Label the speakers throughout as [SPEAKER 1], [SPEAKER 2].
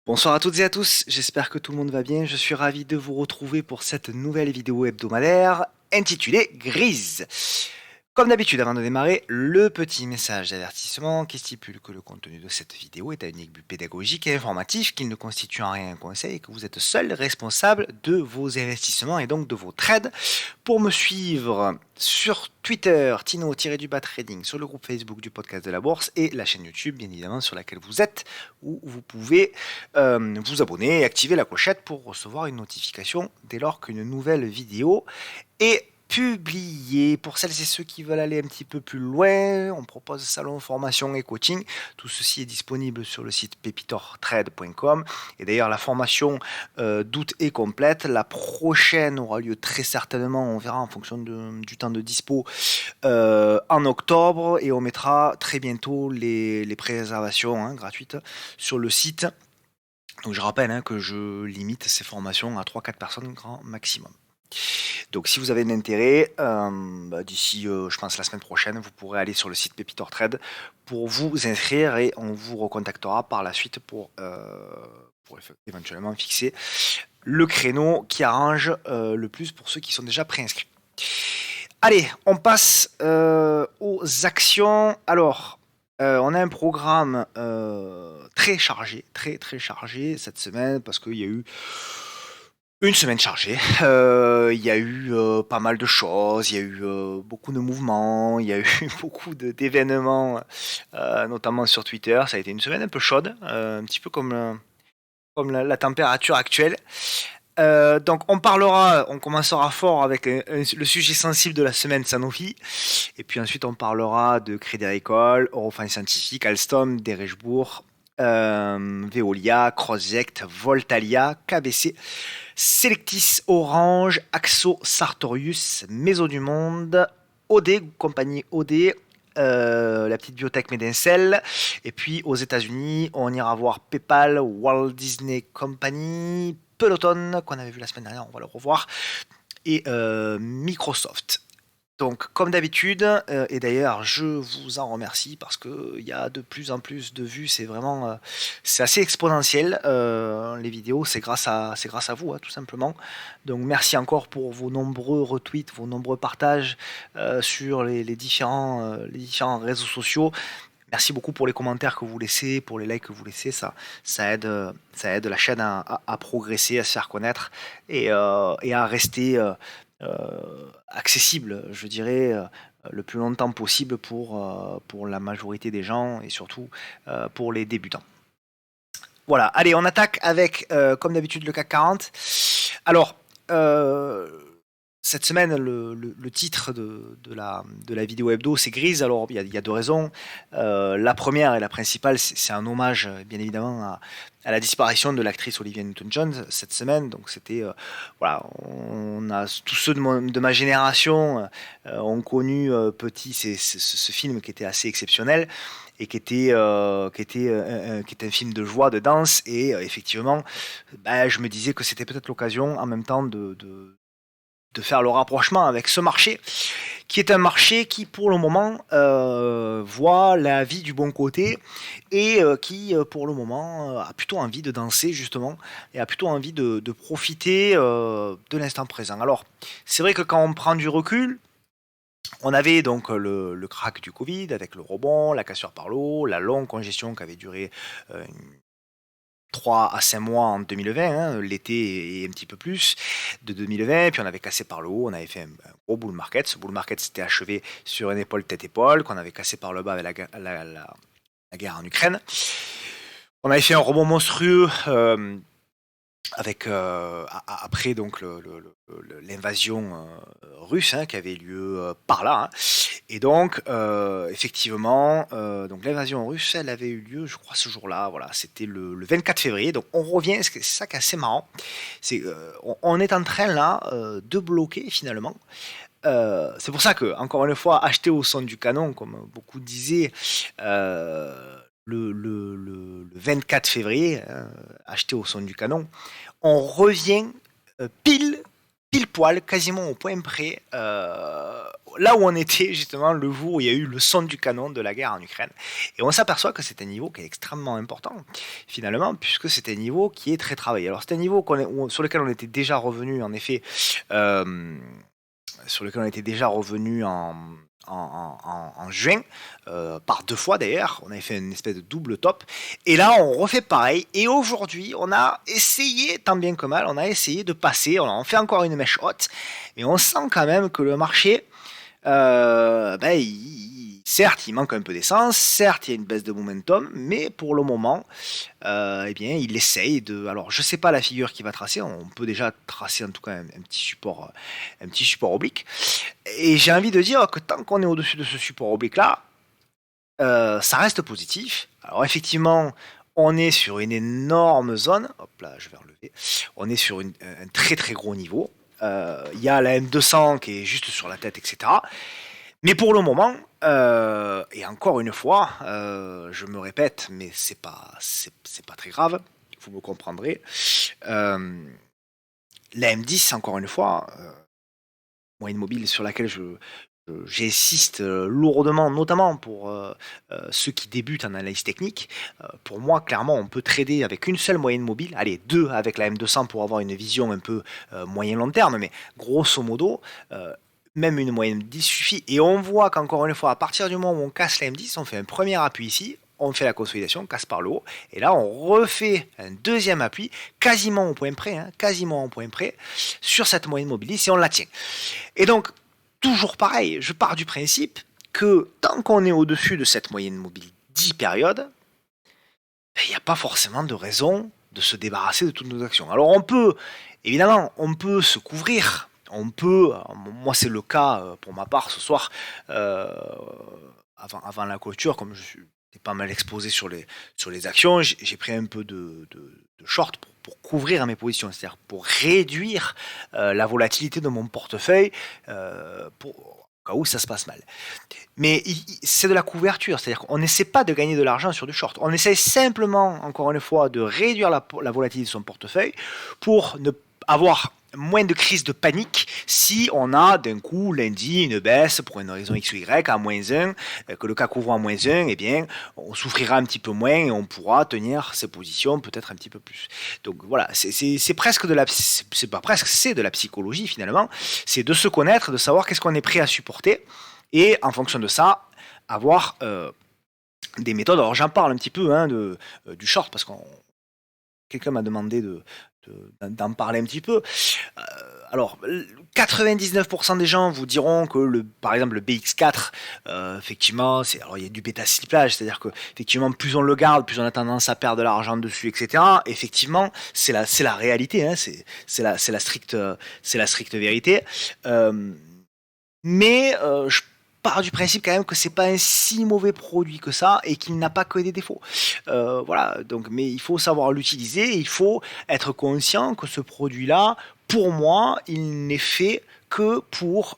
[SPEAKER 1] Bonsoir à toutes et à tous, j'espère que tout le monde va bien. Je suis ravi de vous retrouver pour cette nouvelle vidéo hebdomadaire intitulée Grise. Comme d'habitude, avant de démarrer, le petit message d'avertissement qui stipule que le contenu de cette vidéo est à unique but pédagogique et informatif, qu'il ne constitue en rien un conseil et que vous êtes seul responsable de vos investissements et donc de vos trades. Pour me suivre sur Twitter, Tino-du-bas trading, sur le groupe Facebook du podcast de la bourse et la chaîne YouTube, bien évidemment, sur laquelle vous êtes, où vous pouvez vous abonner et activer la clochette pour recevoir une notification dès lors qu'une nouvelle vidéo est publiée. Pour celles et ceux qui veulent aller un petit peu plus loin, on propose salon, formation et coaching. Tout ceci est disponible sur le site pepitortrade.com. Et d'ailleurs, la formation d'août est complète. La prochaine aura lieu très certainement, on verra en fonction du temps de dispo, en octobre. Et on mettra très bientôt les pré-réservations gratuites sur le site. Donc je rappelle que je limite ces formations à 3-4 personnes grand maximum. Donc si vous avez un intérêt, d'ici je pense la semaine prochaine, vous pourrez aller sur le site Pépitor Trade pour vous inscrire et on vous recontactera par la suite pour éventuellement fixer le créneau qui arrange le plus pour ceux qui sont déjà préinscrits. Allez, on passe aux actions. Alors, on a un programme très chargé, très chargé cette semaine parce qu'il y a eu une semaine chargée. Il y a eu pas mal de choses, il y a eu beaucoup de mouvements, il y a eu beaucoup d'événements, notamment sur Twitter. Ça a été une semaine un peu chaude, un petit peu comme la température actuelle. Donc on commencera fort avec le sujet sensible de la semaine, Sanofi, et puis ensuite on parlera de Crédit Agricole, Eurofins Scientifique, Alstom, Derechbourg, Veolia, Crossect, Voltalia, KBC, Selectis, Orange, Axo, Sartorius, Maison du Monde, OD, compagnie OD, la petite biotech Medincell. Et puis aux États-Unis, on ira voir PayPal, Walt Disney Company, Peloton, qu'on avait vu la semaine dernière, on va le revoir, et Microsoft. Donc, comme d'habitude, et d'ailleurs, je vous en remercie parce qu'il y a de plus en plus de vues. C'est vraiment, c'est assez exponentiel. Les vidéos, c'est grâce à vous, tout simplement. Donc, merci encore pour vos nombreux retweets, vos nombreux partages sur les différents réseaux sociaux. Merci beaucoup pour les commentaires que vous laissez, pour les likes que vous laissez. Ça aide la chaîne à progresser, à se faire connaître et à rester accessible, je dirais, le plus longtemps possible pour la majorité des gens et surtout pour les débutants. Voilà, allez, on attaque avec, comme d'habitude, le CAC 40. Alors, cette semaine, le titre de la vidéo hebdo, c'est Grise. Alors, il y a deux raisons. La première et la principale, c'est un hommage, bien évidemment, à la disparition de l'actrice Olivia Newton-John cette semaine. Donc, c'était, voilà, on a tous ceux de ma génération ont connu petit ce film qui était assez exceptionnel et qui était un film de joie, de danse. Et effectivement, je me disais que c'était peut-être l'occasion en même temps de faire le rapprochement avec ce marché, qui est un marché qui, pour le moment, voit la vie du bon côté et qui, pour le moment, a plutôt envie de danser, justement, et a plutôt envie de profiter de l'instant présent. Alors, c'est vrai que quand on prend du recul, on avait donc le crack du Covid avec le rebond, la cassure par l'eau, la longue congestion qui avait duré 3 à 5 mois en 2020, l'été et un petit peu plus de 2020, puis on avait cassé par le haut, on avait fait un gros bull market. Ce bull market s'était achevé sur une épaule tête-épaule, qu'on avait cassé par le bas avec la guerre en Ukraine. On avait fait un rebond monstrueux avec après donc l'invasion russe qui avait lieu par là. Et donc effectivement, donc l'invasion russe, elle avait eu lieu, je crois, ce jour-là. Voilà, c'était le 24 février. Donc on revient, c'est ça qui est assez marrant. C'est on est en train là de bloquer finalement. C'est pour ça que, encore une fois, acheter au son du canon, comme beaucoup disaient, le 24 février, acheter au son du canon, on revient pile pile poil, quasiment au point près, là où on était justement le jour où il y a eu le son du canon de la guerre en Ukraine. Et on s'aperçoit que c'est un niveau qui est extrêmement important, finalement, puisque c'est un niveau qui est très travaillé. Alors c'est un niveau sur lequel on était déjà revenu, en effet, sur lequel on était déjà revenu en juin, par 2 fois d'ailleurs. On avait fait une espèce de double top. Et là, on refait pareil. Et aujourd'hui, on a essayé, tant bien que mal, on a essayé de passer. On fait encore une mèche haute. Mais on sent quand même que le marché, certes, il manque un peu d'essence, certes, il y a une baisse de momentum, mais pour le moment, eh bien, il essaye de. Alors, je sais pas la figure qu'il va tracer. On peut déjà tracer en tout cas un petit support oblique. Et j'ai envie de dire que tant qu'on est au-dessus de ce support oblique-là, ça reste positif. Alors, effectivement, on est sur une énorme zone. Hop là, je vais relever. On est sur un très très gros niveau. Il y a la M200 qui est juste sur la tête, etc. Mais pour le moment, et encore une fois, je me répète, mais c'est pas très grave, vous me comprendrez. La M10, encore une fois, moyenne mobile sur laquelle j'insiste lourdement, notamment pour ceux qui débutent en analyse technique. Pour moi, clairement, on peut trader avec une seule moyenne mobile, allez, 2 avec la M200 pour avoir une vision un peu moyen-long terme, mais grosso modo, même une moyenne 10 suffit. Et on voit qu'encore une fois, à partir du moment où on casse la M10, on fait un premier appui ici, on fait la consolidation, on casse par le haut, et là on refait un deuxième appui, quasiment au point près, sur cette moyenne mobile, si on la tient. Et donc, toujours pareil, je pars du principe que tant qu'on est au-dessus de cette moyenne mobile 10 périodes, il n'y a pas forcément de raison de se débarrasser de toutes nos actions. Alors évidemment, on peut se couvrir, moi c'est le cas pour ma part ce soir, avant la clôture, comme je suis pas mal exposé sur les actions, j'ai pris un peu de short pour couvrir mes positions, c'est-à-dire pour réduire la volatilité de mon portefeuille au cas où ça se passe mal. Mais c'est de la couverture, c'est-à-dire qu'on n'essaie pas de gagner de l'argent sur du short. On essaie simplement, encore une fois, de réduire la volatilité de son portefeuille pour ne avoir moins de crise de panique si on a d'un coup lundi une baisse pour une raison X ou Y à -1, que le CAC ouvre à -1, eh bien on souffrira un petit peu moins et on pourra tenir ses positions peut-être un petit peu plus. Donc voilà, c'est presque c'est pas presque, c'est de la psychologie finalement, c'est de se connaître, de savoir qu'est-ce qu'on est prêt à supporter et en fonction de ça, avoir des méthodes. Alors j'en parle un petit peu du short parce que quelqu'un m'a demandé d'en parler un petit peu. Alors, 99% des gens vous diront que par exemple le BX4, effectivement, alors il y a du bêta slippage, c'est-à-dire que effectivement plus on le garde, plus on a tendance à perdre de l'argent dessus, etc. Effectivement, c'est la réalité, hein, c'est la stricte vérité. Mais je pars du principe quand même que c'est pas un si mauvais produit que ça et qu'il n'a pas que des défauts. Voilà, donc, mais il faut savoir l'utiliser, il faut être conscient que ce produit-là, pour moi, il n'est fait que pour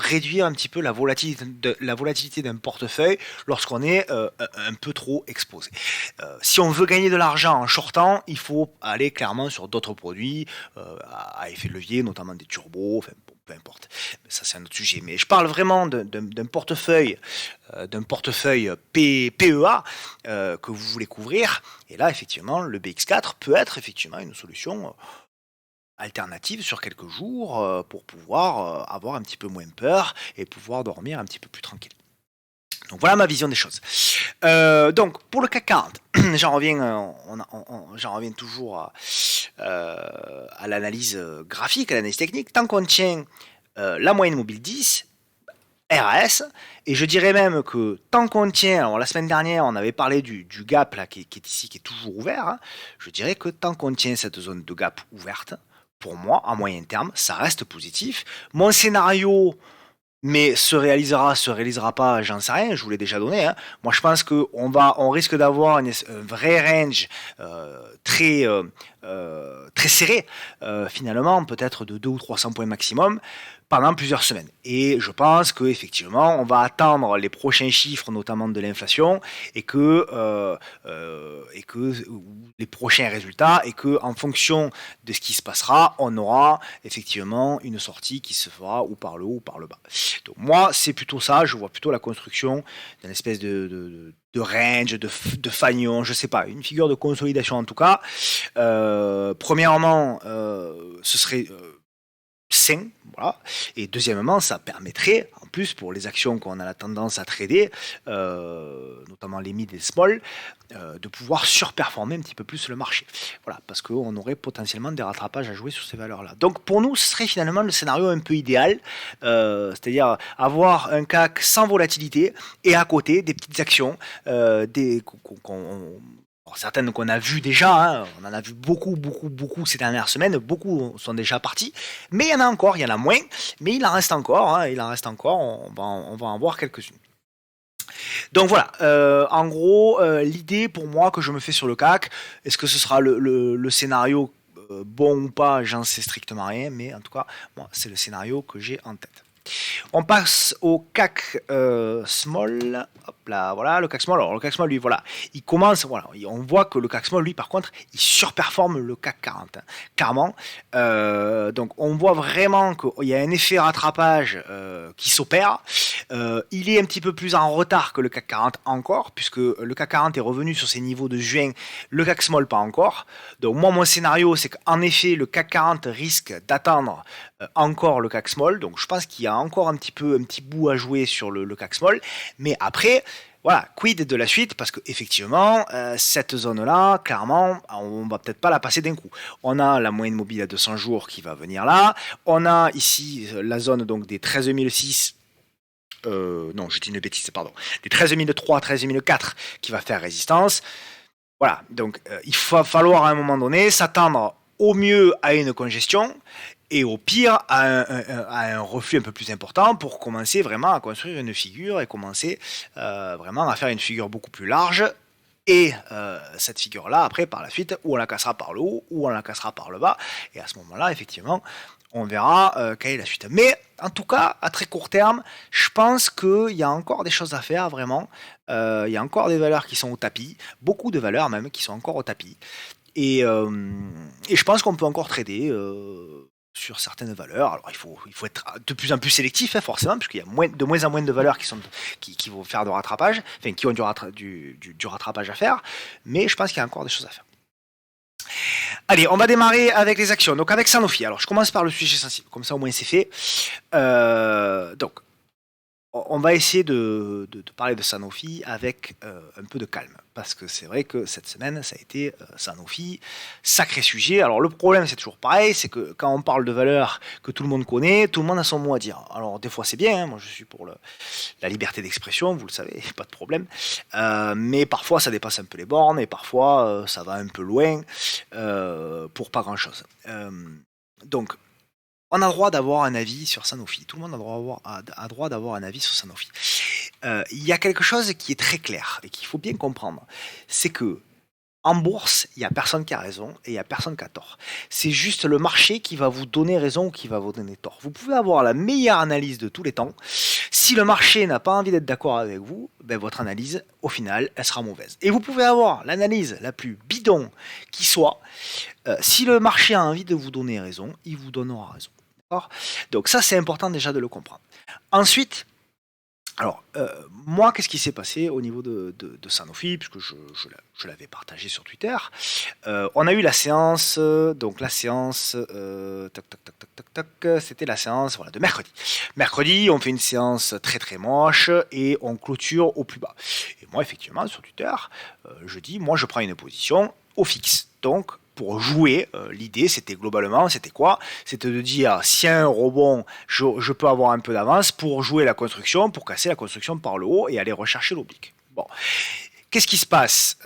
[SPEAKER 1] réduire un petit peu la volatilité d'un portefeuille lorsqu'on est un peu trop exposé. Si on veut gagner de l'argent en shortant, il faut aller clairement sur d'autres produits à effet de levier, notamment des turbos, enfin, peu importe, ça c'est un autre sujet, mais je parle vraiment d'un portefeuille PEA que vous voulez couvrir, et là effectivement le BX4 peut être effectivement une solution alternative sur quelques jours pour pouvoir avoir un petit peu moins peur et pouvoir dormir un petit peu plus tranquille. Donc voilà ma vision des choses. Donc pour le CAC 40, j'en reviens toujours à l'analyse graphique, à l'analyse technique. Tant qu'on tient la moyenne mobile 10, RAS, et je dirais même que tant qu'on tient, alors la semaine dernière on avait parlé du gap là, qui est ici, qui est toujours ouvert, hein, je dirais que tant qu'on tient cette zone de gap ouverte, pour moi, à moyen terme, ça reste positif. Mon scénario se réalisera pas, j'en sais rien, je vous l'ai déjà donné. Hein. Moi, je pense qu'on risque d'avoir un vrai range très serré, finalement, peut-être de 200 ou 300 points maximum. pendant plusieurs semaines. Et je pense qu'effectivement, on va attendre les prochains chiffres, notamment de l'inflation, et que les prochains résultats, et que en fonction de ce qui se passera, on aura effectivement une sortie qui se fera ou par le haut ou par le bas. Donc moi, c'est plutôt ça, je vois plutôt la construction d'une espèce de range, de fanion, je sais pas, une figure de consolidation en tout cas. Premièrement, ce serait sain, voilà. Et deuxièmement, ça permettrait, en plus pour les actions qu'on a la tendance à trader, notamment les mid et small, de pouvoir surperformer un petit peu plus le marché. Voilà, parce qu'on aurait potentiellement des rattrapages à jouer sur ces valeurs-là. Donc pour nous, ce serait finalement le scénario un peu idéal, c'est-à-dire avoir un CAC sans volatilité et à côté des petites actions, certaines qu'on a vues déjà, hein, on en a vu beaucoup ces dernières semaines, beaucoup sont déjà partis, mais il y en a encore, il y en a moins, mais il en reste encore, hein, on va en voir quelques-unes. Donc voilà, en gros, l'idée pour moi que je me fais sur le CAC, est-ce que ce sera le scénario bon ou pas, j'en sais strictement rien, mais en tout cas, moi, c'est le scénario que j'ai en tête. On passe au CAC Small. Hop là, voilà, le CAC Small. Alors, le CAC Small, lui, voilà, il commence. Voilà, on voit que le CAC Small, lui, par contre, il surperforme le CAC 40. Hein, clairement. Donc, on voit vraiment qu'il y a un effet rattrapage qui s'opère. Il est un petit peu plus en retard que le CAC 40 encore, puisque le CAC 40 est revenu sur ses niveaux de juin, le CAC Small pas encore. Donc, moi, mon scénario, c'est qu'en effet, le CAC 40 risque d'atteindre encore le CAC Small, donc je pense qu'il y a encore un petit bout à jouer sur le CAC Small, mais après, voilà, quid de la suite, parce que effectivement, cette zone-là, clairement, on va peut-être pas la passer d'un coup. On a la moyenne mobile à 200 jours qui va venir là, on a ici la zone donc des 13 006. Non, je dis une bêtise, pardon. Des 13 003, 13 004 qui va faire résistance. Voilà, donc il va falloir à un moment donné s'attendre au mieux à une congestion et au pire à un reflux un peu plus important pour commencer vraiment à construire une figure et commencer vraiment à faire une figure beaucoup plus large. Et cette figure-là, après, par la suite, ou on la cassera par le haut, ou on la cassera par le bas. Et à ce moment-là, effectivement, on verra quelle est la suite. Mais en tout cas, à très court terme, je pense qu'il y a encore des choses à faire, vraiment. Il y a encore des valeurs qui sont au tapis, beaucoup de valeurs même qui sont encore au tapis. Et je pense qu'on peut encore trader sur certaines valeurs. Alors il faut être de plus en plus sélectif, hein, forcément, puisqu'il y a de moins en moins de valeurs qui vont faire de rattrapage, enfin qui ont du rattrapage à faire, mais je pense qu'il y a encore des choses à faire. Allez, on va démarrer avec les actions. Donc avec Sanofi. Alors je commence par le sujet sensible, comme ça au moins c'est fait. Donc on va essayer de parler de Sanofi avec un peu de calme, parce que c'est vrai que cette semaine, ça a été Sanofi, sacré sujet. Alors le problème, c'est toujours pareil, c'est que quand on parle de valeurs que tout le monde connaît, tout le monde a son mot à dire. Alors des fois c'est bien, hein, moi je suis pour la liberté d'expression, vous le savez, pas de problème, mais parfois ça dépasse un peu les bornes, et parfois ça va un peu loin pour pas grand-chose. Donc, on a le droit d'avoir un avis sur Sanofi. Tout le monde a droit d'avoir un avis sur Sanofi. Il y a quelque chose qui est très clair et qu'il faut bien comprendre. C'est que en bourse, il n'y a personne qui a raison et il n'y a personne qui a tort. C'est juste le marché qui va vous donner raison ou qui va vous donner tort. Vous pouvez avoir la meilleure analyse de tous les temps. Si le marché n'a pas envie d'être d'accord avec vous, ben votre analyse, au final, elle sera mauvaise. Et vous pouvez avoir l'analyse la plus bidon qui soit. Si le marché a envie de vous donner raison, il vous donnera raison. Donc ça, c'est important déjà de le comprendre. Ensuite, alors, moi, qu'est-ce qui s'est passé au niveau de Sanofi, puisque je l'avais partagé sur Twitter. On a eu la séance, donc la séance, c'était la séance voilà, de mercredi. Mercredi, on fait une séance très très moche et on clôture au plus bas. Et moi, effectivement, sur Twitter, je dis, moi, je prends une position au fixe. Donc, pour jouer, l'idée c'était quoi? C'était de dire si un rebond, je peux avoir un peu d'avance pour jouer la construction, pour casser la construction par le haut et aller rechercher l'oblique. Bon, qu'est-ce qui se passe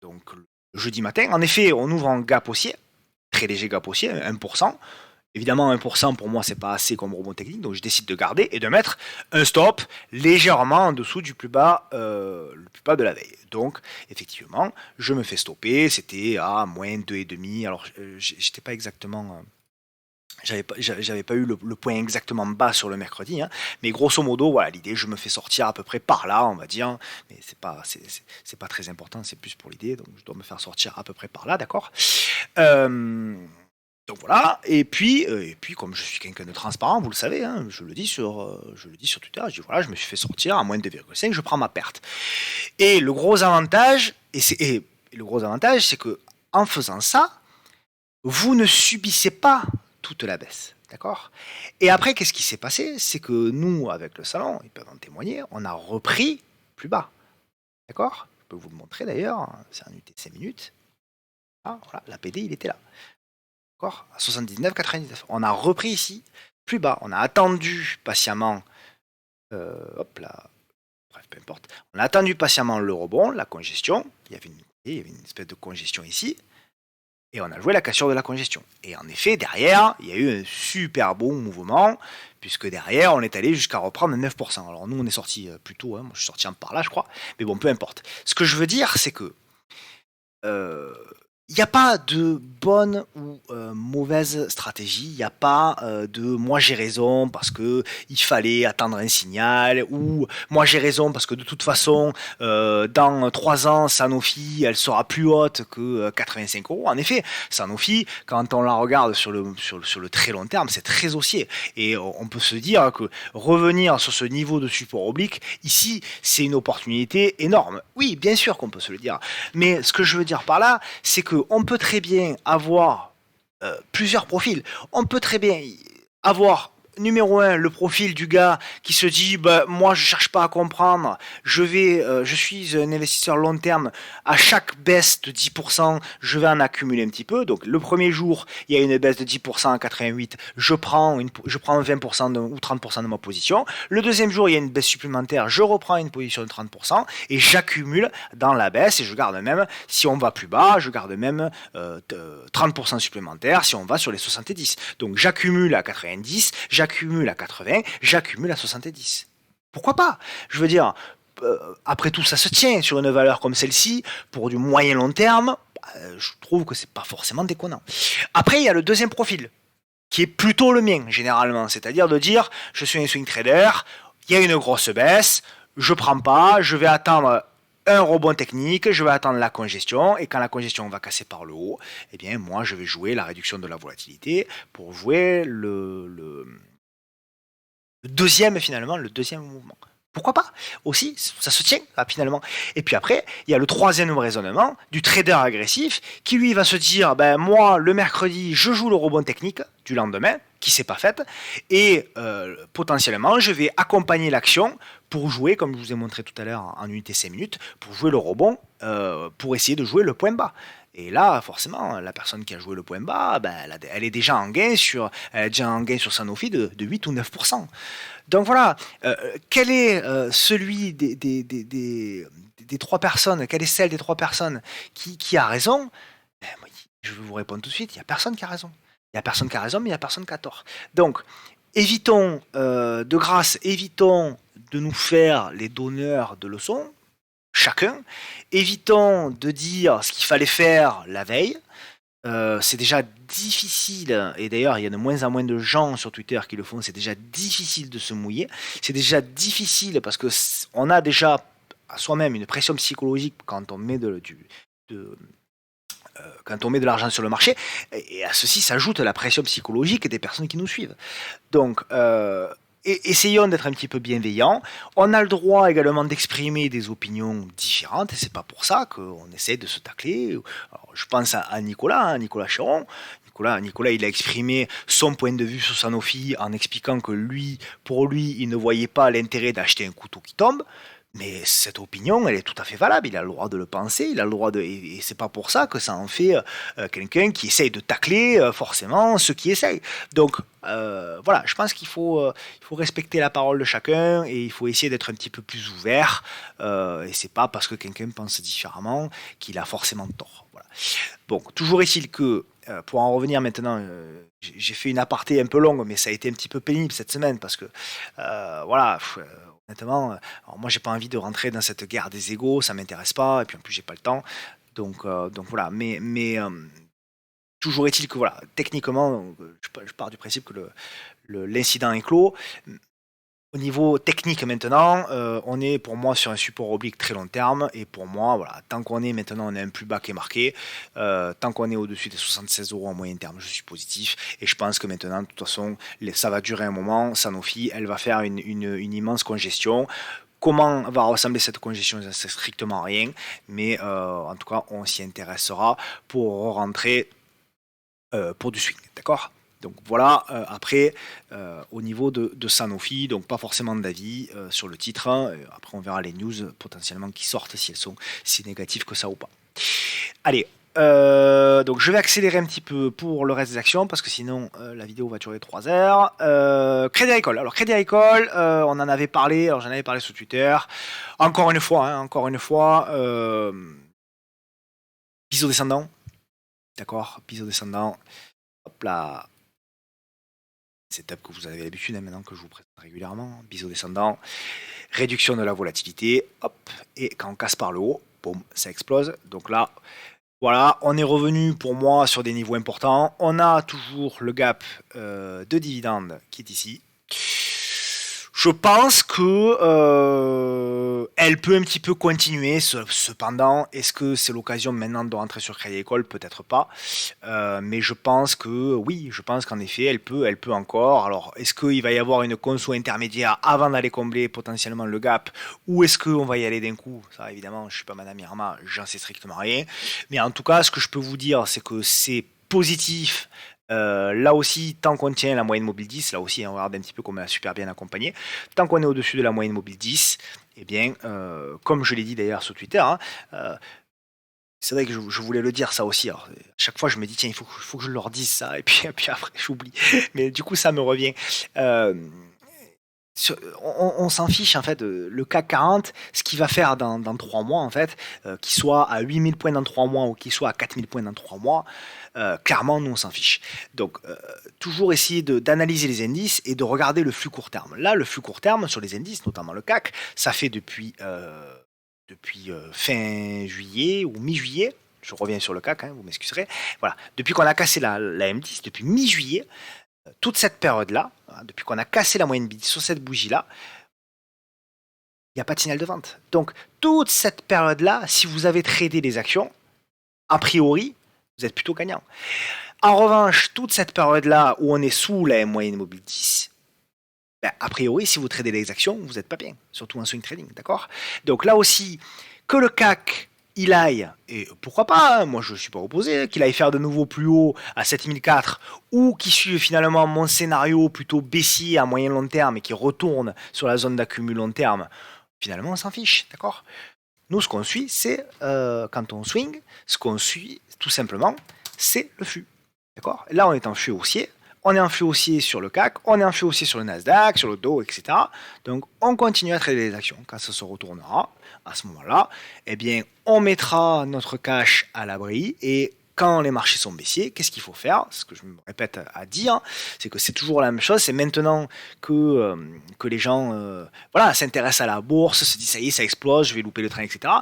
[SPEAKER 1] donc le jeudi matin? En effet, on ouvre en gap haussier, très léger gap haussier, 1%. Évidemment, 1% pour moi, c'est pas assez comme rebond technique, donc je décide de garder et de mettre un stop légèrement en dessous du plus bas, le plus bas de la veille. Donc, effectivement, je me fais stopper, c'était à moins 2,5. Alors, j'étais pas exactement J'avais pas eu le point exactement bas sur le mercredi, hein, mais grosso modo, voilà, l'idée, je me fais sortir à peu près par là, on va dire, mais c'est pas très important, c'est plus pour l'idée, donc je dois me faire sortir à peu près par là, d'accord. Euh, donc voilà, et puis comme je suis quelqu'un de transparent, vous le savez, hein, je le dis sur Twitter, je dis voilà, je me suis fait sortir à moins de 2,5, je prends ma perte. Et le gros avantage, le gros avantage, c'est que en faisant ça, vous ne subissez pas toute la baisse. D'accord. Et après, qu'est-ce qui s'est passé? C'est que nous, avec le salon, ils peuvent en témoigner, on a repris plus bas. D'accord. Je peux vous le montrer d'ailleurs, hein, c'est un UTC minutes. Ah, voilà, la PD, il était là. D'accord. À 79,99. On a repris ici plus bas. On a attendu patiemment. Hop là. Bref, peu importe. On a attendu patiemment le rebond, la congestion. Il y avait une espèce de congestion ici. Et on a joué la cassure de la congestion. Et en effet, derrière, il y a eu un super bon mouvement, puisque derrière, on est allé jusqu'à reprendre 9%. Alors nous, on est sorti plus tôt, hein, moi je suis sorti par là, je crois, mais bon, peu importe. Ce que je veux dire, c'est que il n'y a pas de bonne ou mauvaise stratégie, il n'y a pas de moi j'ai raison parce que il fallait attendre un signal, ou moi j'ai raison parce que de toute façon dans 3 ans Sanofi elle sera plus haute que 85 €. En effet, Sanofi, quand on la regarde sur le très long terme, c'est très haussier, et on peut se dire que revenir sur ce niveau de support oblique ici, c'est une opportunité énorme. Oui, bien sûr qu'on peut se le dire, mais ce que je veux dire par là, c'est qu'on peut très bien avoir plusieurs profils. On peut très bien avoir, numéro un, le profil du gars qui se dit bah, moi je cherche pas à comprendre, je suis un investisseur long terme, à chaque baisse de 10%, je vais en accumuler un petit peu. Donc le premier jour, il y a une baisse de 10% à 88, je prends 20% ou 30% de ma position. Le deuxième jour, il y a une baisse supplémentaire, je reprends une position de 30% et j'accumule dans la baisse, et je garde même, si on va plus bas, je garde même 30% supplémentaire si on va sur les 70. Donc j'accumule à 90, j'accumule à 80, j'accumule à 70. Pourquoi pas? Je veux dire, après tout, ça se tient sur une valeur comme celle-ci, pour du moyen long terme, je trouve que c'est pas forcément déconnant. Après, il y a le deuxième profil, qui est plutôt le mien, généralement, c'est-à-dire de dire, je suis un swing trader, il y a une grosse baisse, je prends pas, je vais attendre un rebond technique, je vais attendre la congestion, et quand la congestion va casser par le haut, eh bien moi je vais jouer la réduction de la volatilité pour jouer le deuxième mouvement. Pourquoi pas? Aussi, ça se tient finalement. Et puis après, il y a le troisième raisonnement du trader agressif qui lui va se dire ben moi le mercredi je joue le rebond technique du lendemain qui s'est pas faite, et potentiellement je vais accompagner l'action pour jouer, comme je vous ai montré tout à l'heure en unité 5 minutes, pour jouer le rebond, pour essayer de jouer le point bas. Et là, forcément, la personne qui a joué le point bas, ben, elle est déjà en gain sur Sanofi de 8 ou 9%. Donc voilà, quel est celui des trois personnes, quelle est celle des trois personnes qui a raison? Ben, je vais vous répondre tout de suite, il n'y a personne qui a raison. Il n'y a personne qui a raison, mais il n'y a personne qui a tort. Donc, évitons, de grâce, évitons de nous faire les donneurs de leçons, chacun. Évitons de dire ce qu'il fallait faire la veille. C'est déjà difficile, et d'ailleurs il y a de moins en moins de gens sur Twitter qui le font, c'est déjà difficile de se mouiller. C'est déjà difficile parce que on a déjà à soi-même une pression psychologique quand on met quand on met de l'argent sur le marché, et à ceci s'ajoute la pression psychologique des personnes qui nous suivent. Donc, essayons d'être un petit peu bienveillants. On a le droit également d'exprimer des opinions différentes, et c'est pas pour ça qu'on essaie de se tacler. Alors, je pense à Nicolas, Nicolas Chéron. Nicolas, il a exprimé son point de vue sur Sanofi en expliquant que pour lui, il ne voyait pas l'intérêt d'acheter un couteau qui tombe. Mais cette opinion, elle est tout à fait valable. Il a le droit de le penser, il a le droit de, et c'est pas pour ça que ça en fait quelqu'un qui essaye de tacler forcément ceux qui essayent. Donc voilà, je pense il faut respecter la parole de chacun, et il faut essayer d'être un petit peu plus ouvert. Et c'est pas parce que quelqu'un pense différemment qu'il a forcément tort. Voilà. Bon, toujours est-il que pour en revenir maintenant, j'ai fait une aparté un peu longue, mais ça a été un petit peu pénible cette semaine parce que voilà. Honnêtement, alors moi j'ai pas envie de rentrer dans cette guerre des égos, ça m'intéresse pas, et puis en plus j'ai pas le temps, donc voilà. Mais Toujours est-il que voilà, techniquement, je pars du principe que l'incident est clos. Au niveau technique maintenant, on est pour moi sur un support oblique très long terme et pour moi, voilà, tant qu'on est maintenant, on a un plus bas qui est marqué, tant qu'on est au-dessus des 76 € en moyen terme, je suis positif et je pense que maintenant, de toute façon, ça va durer un moment. Sanofi, elle va faire une immense congestion. Comment va ressembler cette congestion, j'en sais strictement rien, mais en tout cas, on s'y intéressera pour rentrer pour du swing, d'accord? Donc voilà, après, au niveau de Sanofi, donc pas forcément d'avis sur le titre, hein. Après on verra les news potentiellement qui sortent, si elles sont si négatives que ça ou pas. Allez, donc je vais accélérer un petit peu pour le reste des actions, parce que sinon la vidéo va durer 3 heures. Crédit Agricole. Alors Crédit Agricole, on en avait parlé, alors j'en avais parlé sur Twitter. Encore une fois, biseau descendant. D'accord, biseau descendant. Hop là, setup que vous avez l'habitude maintenant que je vous présente régulièrement. Biseau descendant, réduction de la volatilité, hop, et quand on casse par le haut, boum, ça explose. Donc là, voilà, on est revenu pour moi sur des niveaux importants. On a toujours le gap de dividende qui est ici. Je pense que elle peut un petit peu continuer. Cependant, est-ce que c'est l'occasion maintenant de rentrer sur Crédit Agricole? Peut-être pas. Mais je pense que oui, je pense qu'en effet, elle peut encore. Alors, est-ce qu'il va y avoir une conso intermédiaire avant d'aller combler potentiellement le gap, ou est-ce qu'on va y aller d'un coup? Ça, évidemment, je suis pas Madame Irma, j'en sais strictement rien. Mais en tout cas, ce que je peux vous dire, c'est que c'est positif. Là aussi, tant qu'on tient la moyenne mobile 10, là aussi, on regarde un petit peu comme elle a super bien accompagné. Tant qu'on est au-dessus de la moyenne mobile 10, eh bien, comme je l'ai dit d'ailleurs sur Twitter, hein, c'est vrai que je voulais le dire ça aussi. Alors, à chaque fois, je me dis, tiens, il faut que je leur dise ça, et puis après, j'oublie. Mais du coup, ça me revient. Euh, on s'en fiche en fait, le CAC 40, ce qu'il va faire dans 3 mois en fait, qu'il soit à 8000 points dans 3 mois ou qu'il soit à 4000 points dans 3 mois, clairement nous on s'en fiche. Donc toujours essayer d'analyser les indices et de regarder le flux court terme. Là, le flux court terme sur les indices, notamment le CAC, ça fait depuis fin juillet ou mi-juillet. Je reviens sur le CAC, hein, vous m'excuserez. Voilà, depuis qu'on a cassé la M10, depuis mi-juillet, toute cette période-là, hein, depuis qu'on a cassé la moyenne BID sur cette bougie-là, il n'y a pas de signal de vente. Donc, toute cette période-là, si vous avez tradé les actions, a priori, vous êtes plutôt gagnant. En revanche, toute cette période-là où on est sous la moyenne mobile 10, ben, a priori, si vous tradez les actions, vous n'êtes pas bien, surtout en swing trading, d'accord? Donc là aussi, que le CAC il aille, et pourquoi pas, hein, moi je ne suis pas opposé, qu'il aille faire de nouveau plus haut à 7004, ou qu'il suive finalement mon scénario plutôt baissier à moyen long terme et qui retourne sur la zone d'accumul long terme, finalement on s'en fiche, d'accord? Nous ce qu'on suit, c'est quand on swing, ce qu'on suit tout simplement, c'est le flux, d'accord? Là on est en flux haussier, on est en flux haussier sur le CAC, on est en flux haussier sur le Nasdaq, sur le Dow, etc. Donc on continue à trader les actions. Quand ça se retournera, à ce moment-là, eh bien, on mettra notre cash à l'abri et quand les marchés sont baissiers, qu'est-ce qu'il faut faire? Ce que je me répète à dire, c'est que c'est toujours la même chose. C'est maintenant que les gens voilà, s'intéressent à la bourse, se disent ça y est, ça explose, je vais louper le train, etc.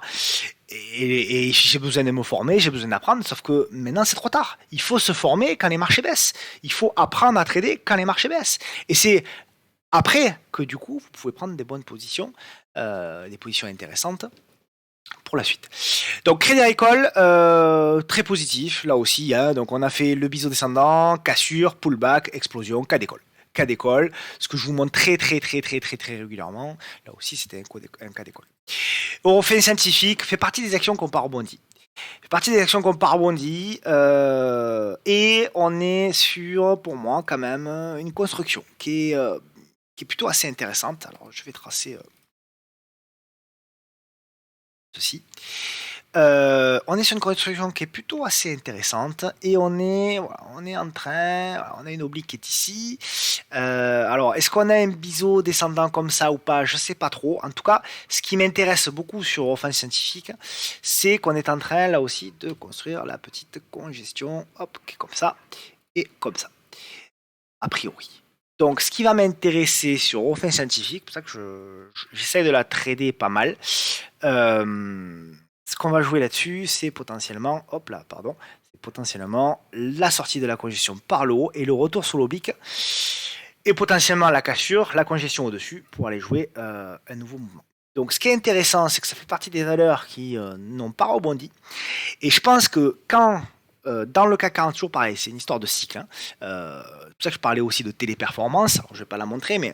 [SPEAKER 1] Et j'ai besoin de me former, j'ai besoin d'apprendre, sauf que maintenant c'est trop tard. Il faut se former quand les marchés baissent. Il faut apprendre à trader quand les marchés baissent. Et c'est après que du coup, vous pouvez prendre des bonnes positions, des positions intéressantes pour la suite. Donc Crédit Agricole, très positif, là aussi. Hein, donc on a fait le biseau descendant, cassure, pullback, explosion, cas d'école. Cas d'école, ce que je vous montre très régulièrement. Là aussi, c'était un cas d'école. Eurofin Scientifique fait partie des actions qu'on pas rebondi. Fait partie des actions qu'on pas rebondi. Et on est sur, pour moi, quand même, une construction qui est plutôt assez intéressante. Alors, je vais tracer ceci. On est sur une construction qui est plutôt assez intéressante et on est en train, on a une oblique qui est ici. Alors, est-ce qu'on a un biseau descendant comme ça ou pas? Je sais pas trop. En tout cas, ce qui m'intéresse beaucoup sur Eurofin Scientifique, c'est qu'on est en train là aussi de construire la petite congestion, hop, qui est comme ça et comme ça, a priori. Donc, ce qui va m'intéresser sur Eurofin Scientifique, c'est pour ça que j'essaie de la trader pas mal. Ce qu'on va jouer là-dessus, c'est potentiellement, hop là, pardon, c'est potentiellement la sortie de la congestion par le haut et le retour sur l'oblique. Et potentiellement la cassure, la congestion au-dessus pour aller jouer un nouveau mouvement. Donc ce qui est intéressant, c'est que ça fait partie des valeurs qui n'ont pas rebondi. Et je pense que quand, dans le CAC 40, toujours pareil, c'est une histoire de cycle. Hein, c'est pour ça que je parlais aussi de téléperformance. Alors je ne vais pas la montrer, mais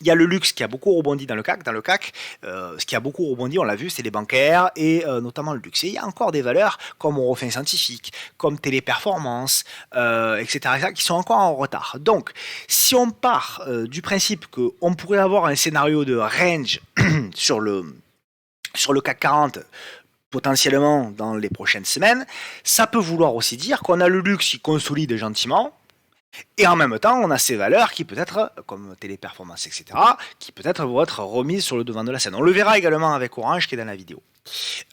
[SPEAKER 1] il y a le luxe qui a beaucoup rebondi dans le CAC. Dans le CAC, ce qui a beaucoup rebondi, on l'a vu, c'est les bancaires et notamment le luxe. Et il y a encore des valeurs comme Eurofin Scientifique, comme Téléperformance, etc., qui sont encore en retard. Donc, si on part du principe qu'on pourrait avoir un scénario de range sur le CAC 40, potentiellement dans les prochaines semaines, ça peut vouloir aussi dire qu'on a le luxe qui consolide gentiment. Et en même temps, on a ces valeurs qui peut-être, comme téléperformance, etc., qui peut-être vont être remises sur le devant de la scène. On le verra également avec Orange qui est dans la vidéo.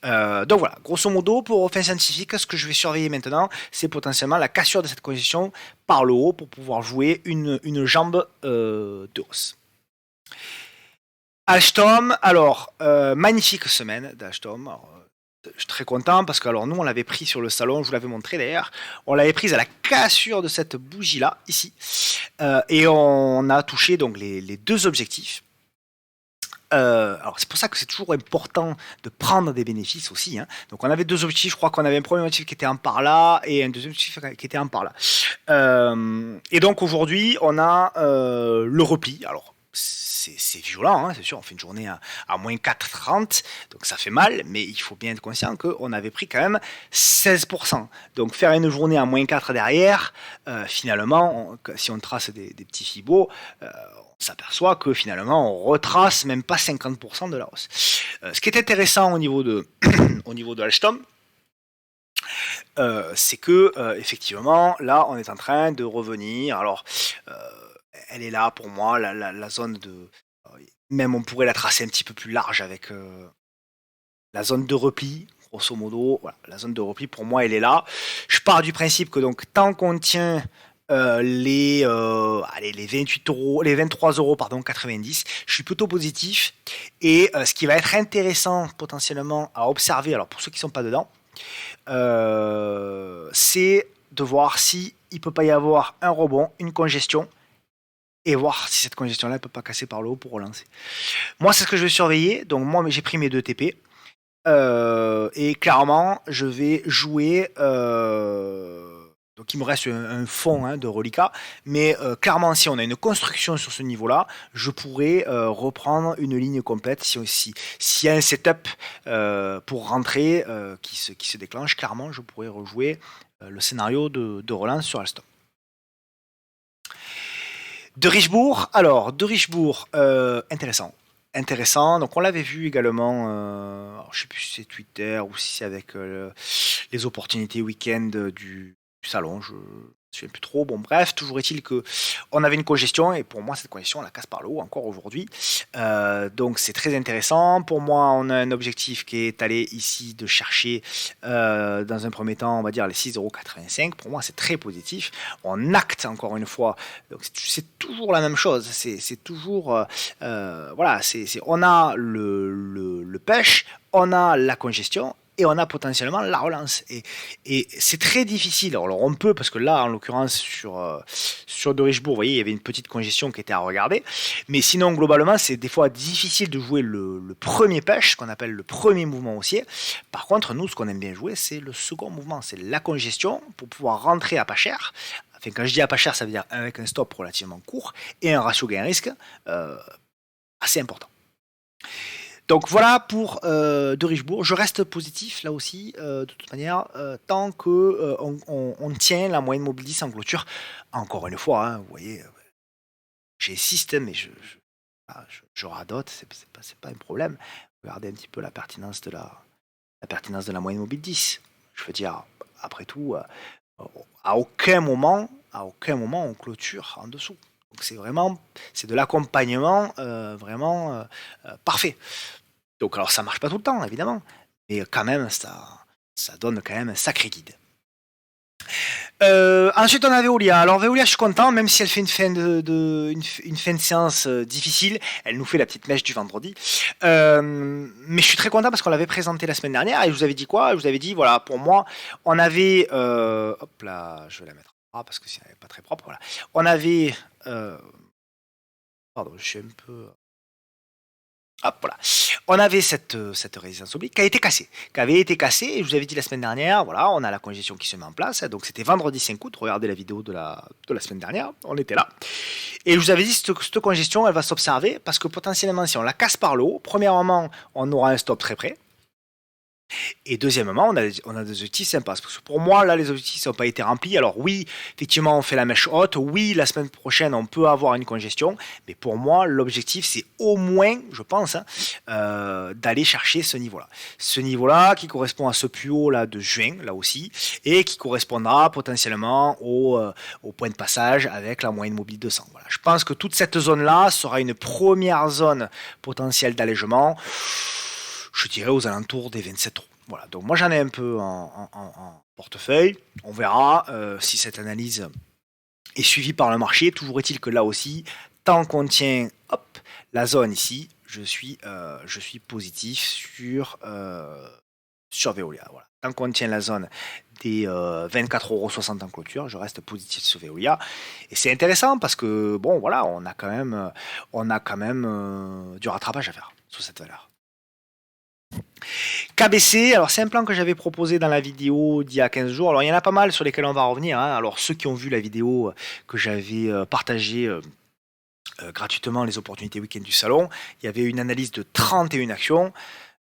[SPEAKER 1] Donc voilà, grosso modo, pour Eurofin Scientifique, ce que je vais surveiller maintenant, c'est potentiellement la cassure de cette congestion par le haut pour pouvoir jouer une jambe de hausse. Alstom, alors, magnifique semaine d'Alstom. Je suis très content parce que alors nous on l'avait pris sur le salon, je vous l'avais montré d'ailleurs, on l'avait prise à la cassure de cette bougie là ici et on a touché donc les deux objectifs. Alors c'est pour ça que c'est toujours important de prendre des bénéfices aussi. Hein. Donc on avait deux objectifs, je crois qu'on avait un premier objectif qui était en par là et un deuxième objectif qui était en par là. Et donc aujourd'hui on a le repli. Alors c'est violent, hein, c'est sûr, on fait une journée à moins 4,30, donc ça fait mal, mais il faut bien être conscient qu'on avait pris quand même 16%. Donc faire une journée à moins 4 derrière, finalement, si on trace des petits fibos, on s'aperçoit que finalement on retrace même pas 50% de la hausse. Ce qui est intéressant au niveau de, au niveau de Alstom, c'est que effectivement là on est en train de revenir. Alors elle est là pour moi, la zone de... Même on pourrait la tracer un petit peu plus large avec la zone de repli, grosso modo. Voilà, la zone de repli, pour moi, elle est là. Je pars du principe que donc tant qu'on tient les 28 euros, les 23 euros, pardon, 90, je suis plutôt positif. Et ce qui va être intéressant potentiellement à observer, alors pour ceux qui ne sont pas dedans, c'est de voir si il peut pas y avoir un rebond, une congestion, et voir si cette congestion-là ne peut pas casser par le haut pour relancer. Moi, c'est ce que je vais surveiller. Donc, moi, j'ai pris mes 2 TP. Et clairement, je vais jouer... donc, il me reste un fond hein, de reliquat. Mais clairement, si on a une construction sur ce niveau-là, je pourrais reprendre une ligne complète. S'il y a un setup pour rentrer qui se déclenche, clairement, je pourrais rejouer le scénario de relance sur Alstom. De Richebourg, alors de Richebourg, intéressant. Donc on l'avait vu également, alors, je sais plus si c'est Twitter ou si c'est avec les opportunités week-end du salon, je ne me souviens plus trop. Bon bref, toujours est-il que on avait une congestion et pour moi cette congestion on la casse par le haut encore aujourd'hui. Donc c'est très intéressant. Pour moi on a un objectif qui est allé ici de chercher dans un premier temps on va dire les 6,85 €. Pour moi c'est très positif. On acte encore une fois. Donc c'est toujours la même chose. C'est toujours voilà. On a le pêche, on a la congestion. Et on a potentiellement la relance. Et c'est très difficile. Alors on peut, parce que là, en l'occurrence, sur de Richebourg, vous voyez, il y avait une petite congestion qui était à regarder. Mais sinon, globalement, c'est des fois difficile de jouer le premier pêche, ce qu'on appelle le premier mouvement haussier. Par contre, nous, ce qu'on aime bien jouer, c'est le second mouvement. C'est la congestion pour pouvoir rentrer à pas cher. Enfin, quand je dis à pas cher, ça veut dire avec un stop relativement court et un ratio gain-risque assez important. Donc voilà pour de Richebourg. Je reste positif là aussi, de toute manière, tant que on tient la moyenne mobile 10 en clôture. Encore une fois, hein, vous voyez, j'ai système, mais je radote, c'est pas un problème. Regardez un petit peu la pertinence de la moyenne mobile 10. Je veux dire, après tout, à aucun moment on clôture en dessous. Donc c'est de l'accompagnement vraiment parfait. Donc alors ça marche pas tout le temps évidemment, mais quand même ça donne quand même un sacré guide. Ensuite, on a Veolia. Alors Veolia, je suis content, même si elle fait une fin de séance difficile, elle nous fait la petite mèche du vendredi. Mais je suis très content parce qu'on l'avait présenté la semaine dernière et je vous avais dit quoi? Je vous avais dit, voilà, pour moi, on avait... hop là, je vais la mettre en bas parce que c'est pas très propre. Voilà. On avait... pardon, je suis un peu... Hop, voilà. On avait cette résistance oblique qui a été cassée, qui avait été cassée, et je vous avais dit la semaine dernière, voilà, on a la congestion qui se met en place, donc c'était vendredi 5 août, regardez la vidéo de la semaine dernière, on était là, et je vous avais dit, cette congestion, elle va s'observer, parce que potentiellement, si on la casse par le haut, premièrement, on aura un stop très près, et deuxièmement, on a des objectifs sympas. Parce que pour moi, là, les objectifs n'ont pas été remplis. Alors oui, effectivement, on fait la mèche haute. Oui, la semaine prochaine, on peut avoir une congestion. Mais pour moi, l'objectif, c'est au moins, je pense, hein, d'aller chercher ce niveau-là. Ce niveau-là qui correspond à ce plus haut là de juin, là aussi, et qui correspondra potentiellement au point de passage avec la moyenne mobile 200. Voilà. Je pense que toute cette zone-là sera une première zone potentielle d'allègement, je dirais aux alentours des 27 euros. Voilà, donc moi j'en ai un peu en portefeuille. On verra si cette analyse est suivie par le marché. Toujours est-il que là aussi, tant qu'on tient la zone ici, je suis positif sur Veolia. Voilà. Tant qu'on tient la zone des 24,60 € en clôture, je reste positif sur Veolia. Et c'est intéressant parce que, bon, voilà, on a quand même du rattrapage à faire sur cette valeur. KBC, alors c'est un plan que j'avais proposé dans la vidéo d'il y a 15 jours. Alors il y en a pas mal sur lesquels on va revenir, hein. Alors ceux qui ont vu la vidéo que j'avais partagée gratuitement, les opportunités week-end du salon, il y avait une analyse de 31 actions.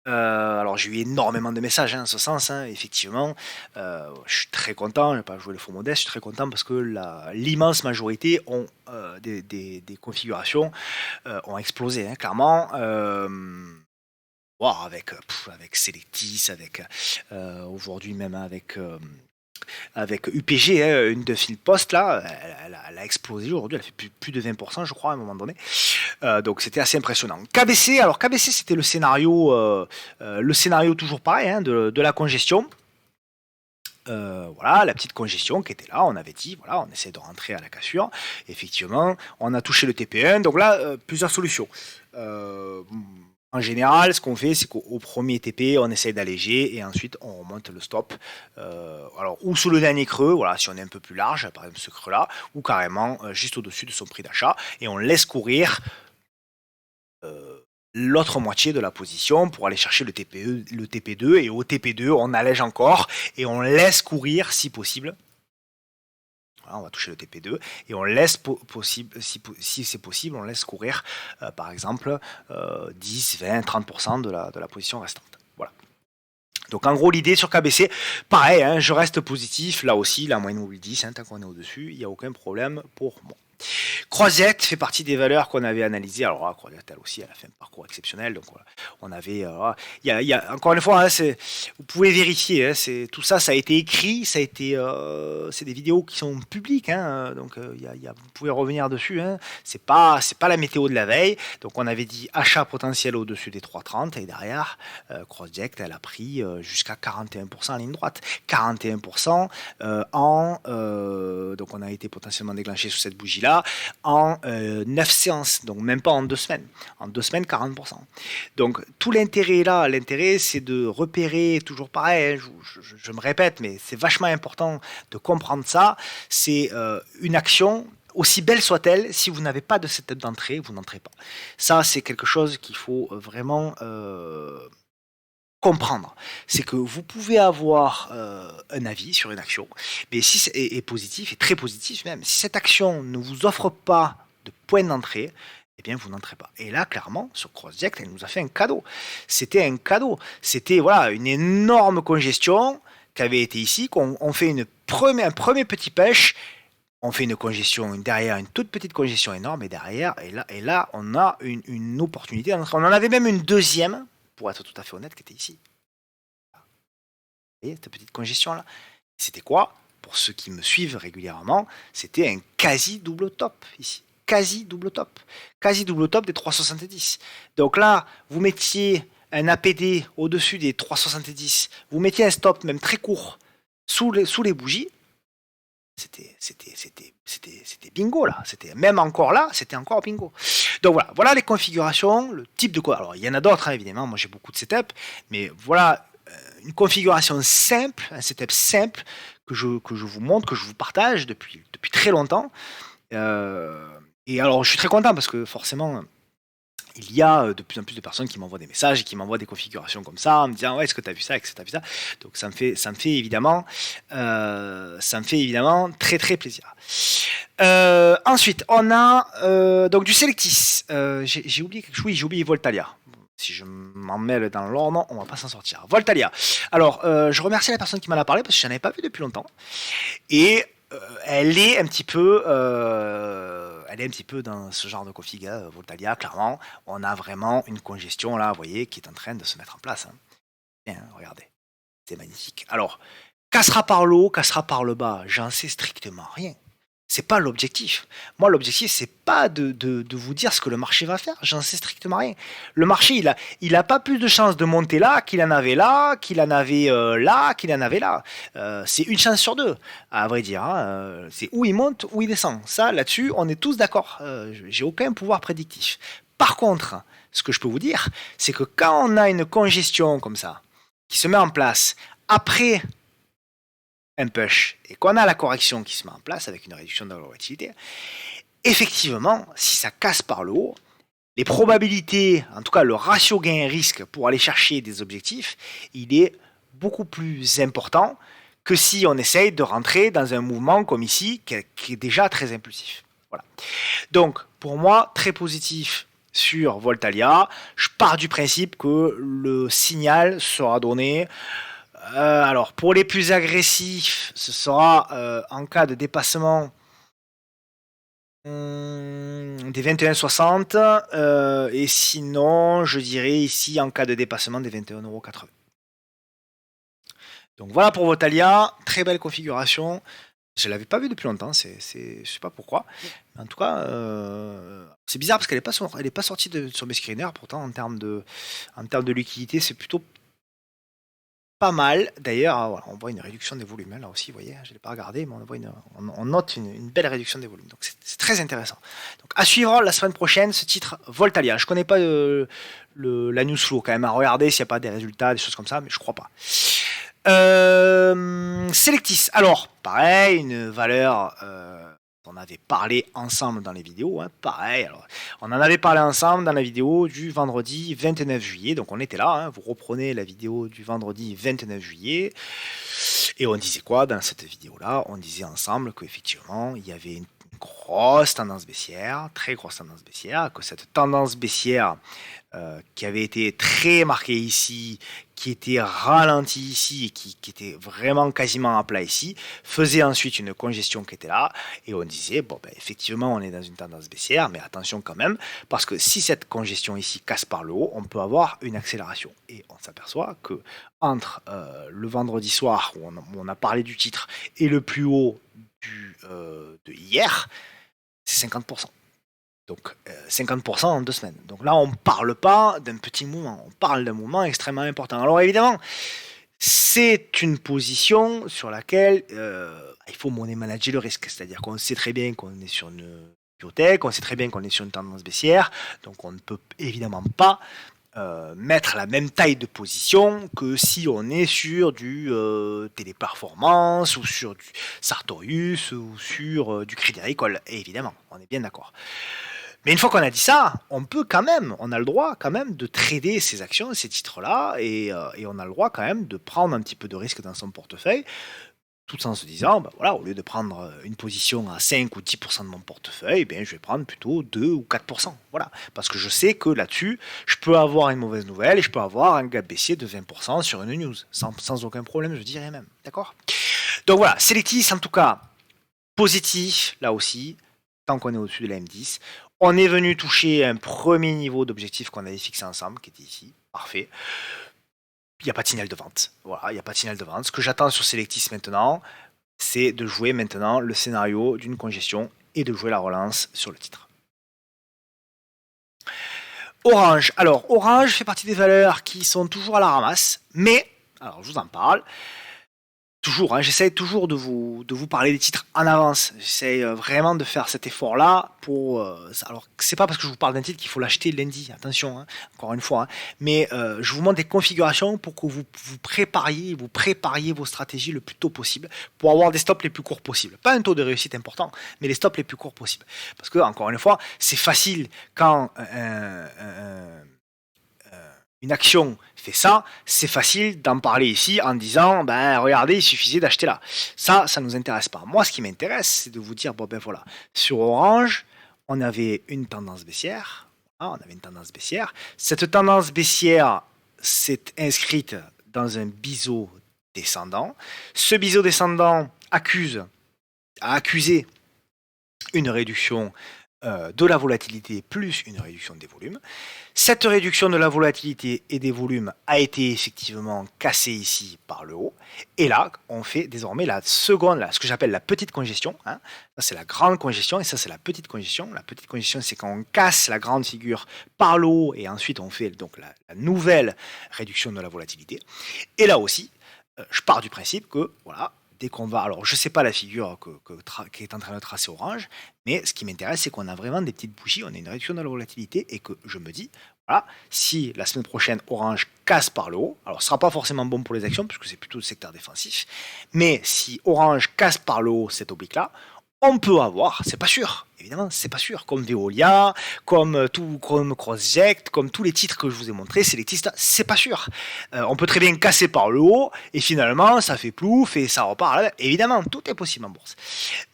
[SPEAKER 1] Alors j'ai eu énormément de messages en ce sens, hein, effectivement. Je suis très content, je ne vais pas jouer le faux modeste, je suis très content parce que l'immense majorité ont des configurations ont explosé, hein, clairement. Wow, avec Selectis, avec aujourd'hui même avec UPG, hein, une de Phil Post là, elle a explosé aujourd'hui, elle a fait plus de 20%, je crois, à un moment donné. Donc c'était assez impressionnant. KBC, alors KBC c'était le scénario toujours pareil, hein, de la congestion. Voilà, la petite congestion qui était là, on avait dit, voilà, on essaie de rentrer à la cassure. Effectivement, on a touché le TP1, donc là, plusieurs solutions. En général, ce qu'on fait, c'est qu'au premier TP, on essaie d'alléger et ensuite on remonte le stop. Alors, ou sous le dernier creux, voilà, si on est un peu plus large, par exemple ce creux-là, ou carrément juste au-dessus de son prix d'achat, et on laisse courir l'autre moitié de la position pour aller chercher le TP2, et au TP2, on allège encore et on laisse courir si possible. Voilà, on va toucher le TP2 et on laisse si c'est possible, on laisse courir par exemple 10, 20, 30% de la position restante. Voilà. Donc en gros l'idée sur KBC, pareil, hein, je reste positif, là aussi la moyenne mobile 10, hein, tant qu'on est au-dessus, il n'y a aucun problème pour moi. Croisette fait partie des valeurs qu'on avait analysées. Alors là, Croisette, elle aussi, elle a fait un parcours exceptionnel. Donc voilà, on avait, il y a encore une fois, hein, vous pouvez vérifier. Hein, tout ça, ça a été écrit, ça a été, c'est des vidéos qui sont publiques. Hein, donc vous pouvez revenir dessus. Hein, c'est pas la météo de la veille. Donc on avait dit achat potentiel au-dessus des 3,30 et derrière, Croisette, elle a pris jusqu'à 41% en ligne droite. 41% donc on a été potentiellement déclenché sous cette bougie-là en 9 séances, donc même pas en 2 semaines. En 2 semaines, 40%. Donc tout l'intérêt là, l'intérêt c'est de repérer, toujours pareil, hein, je me répète, mais c'est vachement important de comprendre ça, c'est une action, aussi belle soit-elle, si vous n'avez pas de setup d'entrée, vous n'entrez pas. Ça, c'est quelque chose qu'il faut vraiment comprendre. C'est que vous pouvez avoir un avis sur une action, mais si c'est positif, et très positif même, si cette action ne vous offre pas de point d'entrée, eh bien vous n'entrez pas. Et là, clairement, sur CrossJect, elle nous a fait un cadeau. C'était un cadeau. C'était voilà, une énorme congestion qui avait été ici, qu'on fait un premier petit pêche, on fait une congestion, derrière une toute petite congestion énorme, et derrière, et là on a une opportunité. On en avait même une deuxième, pour être tout à fait honnête, qui était ici. Vous voyez, cette petite congestion-là. C'était quoi? Pour ceux qui me suivent régulièrement, c'était un quasi double top ici. Quasi double top. Quasi double top des 3,70. Donc là, vous mettiez un APD au-dessus des 3,70. Vous mettiez un stop même très court sous les bougies. C'était bingo là. C'était même encore là, c'était encore bingo. Donc voilà les configurations, le type de quoi. Alors il y en a d'autres, hein, évidemment. Moi j'ai beaucoup de setup, mais voilà une configuration simple, un setup simple que je vous montre, que je vous partage depuis très longtemps. Et alors je suis très content parce que forcément il y a de plus en plus de personnes qui m'envoient des messages et qui m'envoient des configurations comme ça en me disant ouais, est-ce que tu as vu ça, est-ce que tu as vu ça. Donc ça me fait évidemment très très plaisir. Ensuite on a donc du Selectis. J'ai oublié quelque chose. Oui, j'ai oublié Voltalia. Si je m'en mêle dans l'ordre, on va pas s'en sortir. Voltalia. Alors je remercie la personne qui m'en a parlé parce que je n'en avais pas vu depuis longtemps. Et elle est un petit peu dans ce genre de config, Voltalia, clairement. On a vraiment une congestion là, vous voyez, qui est en train de se mettre en place. Hein. Bien, regardez, c'est magnifique. Alors, cassera par le haut, cassera par le bas, j'en sais strictement rien. C'est pas l'objectif. Moi, l'objectif, c'est pas de vous dire ce que le marché va faire. J'en sais strictement rien. Le marché, il a pas plus de chances de monter là qu'il en avait là, qu'il en avait là, qu'il en avait là. C'est une chance sur deux, à vrai dire. Hein. C'est où il monte, où il descend. Ça, là-dessus, on est tous d'accord. J'ai aucun pouvoir prédictif. Par contre, ce que je peux vous dire, c'est que quand on a une congestion comme ça, qui se met en place après un push et qu'on a la correction qui se met en place avec une réduction de la volatilité, effectivement, si ça casse par le haut, les probabilités, en tout cas le ratio gain-risque pour aller chercher des objectifs, il est beaucoup plus important que si on essaye de rentrer dans un mouvement comme ici, qui est déjà très impulsif. Voilà. Donc, pour moi, très positif sur Voltalia. Je pars du principe que le signal sera donné. Alors, pour les plus agressifs, ce sera en cas de dépassement des 21,60 et sinon, je dirais ici en cas de dépassement des 21,80 €. Donc voilà pour Voltalia, très belle configuration. Je ne l'avais pas vu depuis longtemps, je ne sais pas pourquoi. Mais en tout cas, c'est bizarre parce qu'elle n'est pas sortie sur mes screeners. Pourtant, en termes de liquidité, c'est plutôt pas mal. D'ailleurs, voilà, on voit une réduction des volumes. Hein, là aussi, vous voyez, je ne l'ai pas regardé, mais on note une belle réduction des volumes. Donc c'est très intéressant. Donc à suivre la semaine prochaine, ce titre Voltalia. Je ne connais pas la news flow quand même à regarder s'il n'y a pas des résultats, des choses comme ça, mais je crois pas. Selectis. Alors, pareil, une valeur... on avait parlé ensemble dans les vidéos, hein, pareil. Alors, on en avait parlé ensemble dans la vidéo du vendredi 29 juillet. Donc on était là, hein, vous reprenez la vidéo du vendredi 29 juillet. Et on disait quoi dans cette vidéo-là? On disait ensemble qu'effectivement, il y avait une grosse tendance baissière, très grosse tendance baissière, que cette tendance baissière qui avait été très marquée ici, qui était ralentie ici et qui était vraiment quasiment à plat ici, faisait ensuite une congestion qui était là, et on disait, bon, ben, effectivement, on est dans une tendance baissière, mais attention quand même, parce que si cette congestion ici casse par le haut, on peut avoir une accélération. Et on s'aperçoit que entre le vendredi soir, où on a parlé du titre, et le plus haut de hier, c'est 50%. Donc 50% en 2 semaines. Donc là, on ne parle pas d'un petit mouvement, on parle d'un mouvement extrêmement important. Alors évidemment, c'est une position sur laquelle il faut money manager le risque. C'est-à-dire qu'on sait très bien qu'on est sur une biotech, on sait très bien qu'on est sur une tendance baissière, donc on ne peut évidemment pas mettre la même taille de position que si on est sur du Téléperformance ou sur du Sartorius ou sur du Crédit Agricole. Et évidemment, on est bien d'accord. Mais une fois qu'on a dit ça, on a le droit quand même de trader ces actions, ces titres-là, et on a le droit quand même de prendre un petit peu de risque dans son portefeuille, tout en se disant, ben voilà, au lieu de prendre une position à 5 ou 10% de mon portefeuille, ben je vais prendre plutôt 2 ou 4%. Voilà. Parce que je sais que là-dessus, je peux avoir une mauvaise nouvelle et je peux avoir un gap baissier de 20% sur une news, sans aucun problème, je dirais même. D'accord? Donc voilà, Selectis, en tout cas, positif, là aussi, tant qu'on est au-dessus de la M10. On est venu toucher un premier niveau d'objectif qu'on avait fixé ensemble, qui était ici. Parfait. Il n'y a pas de signal de vente. Voilà, il n'y a pas de signal de vente. Ce que j'attends sur Selectis maintenant, c'est de jouer maintenant le scénario d'une congestion et de jouer la relance sur le titre. Orange. Alors, Orange fait partie des valeurs qui sont toujours à la ramasse, mais, alors je vous en parle, toujours, hein, j'essaie toujours de vous parler des titres en avance. J'essaie vraiment de faire cet effort-là pour. Alors, c'est pas parce que je vous parle d'un titre qu'il faut l'acheter lundi, attention, hein, encore une fois. Hein, mais je vous montre des configurations pour que vous prépariez vos stratégies le plus tôt possible pour avoir des stops les plus courts possibles. Pas un taux de réussite important, mais les stops les plus courts possibles. Parce que, encore une fois, c'est facile quand une action fait ça, c'est facile d'en parler ici en disant, ben regardez, il suffisait d'acheter là. Ça nous intéresse pas. Moi, ce qui m'intéresse, c'est de vous dire, bon ben voilà, sur Orange, on avait une tendance baissière. On avait une tendance baissière. Cette tendance baissière s'est inscrite dans un biseau descendant. Ce biseau descendant a accusé une réduction de la volatilité plus une réduction des volumes. Cette réduction de la volatilité et des volumes a été effectivement cassée ici par le haut. Et là, on fait désormais la seconde, là, ce que j'appelle la petite congestion. Hein. Ça, c'est la grande congestion et ça, c'est la petite congestion. La petite congestion, c'est quand on casse la grande figure par le haut et ensuite on fait donc la nouvelle réduction de la volatilité. Et là aussi, je pars du principe que, voilà, dès qu'on va. Alors, je ne sais pas la figure qui est en train de tracer Orange, mais ce qui m'intéresse, c'est qu'on a vraiment des petites bougies, on a une réduction de la volatilité et que je me dis, voilà, si la semaine prochaine Orange casse par le haut, alors ce ne sera pas forcément bon pour les actions, puisque c'est plutôt le secteur défensif, mais si Orange casse par le haut cette oblique-là, on peut avoir, c'est pas sûr, évidemment, c'est pas sûr, comme Veolia, comme CrossJect, comme tous les titres que je vous ai montrés, c'est les titres, c'est pas sûr. On peut très bien casser par le haut, et finalement, ça fait plouf, et ça repart. Évidemment, tout est possible en bourse.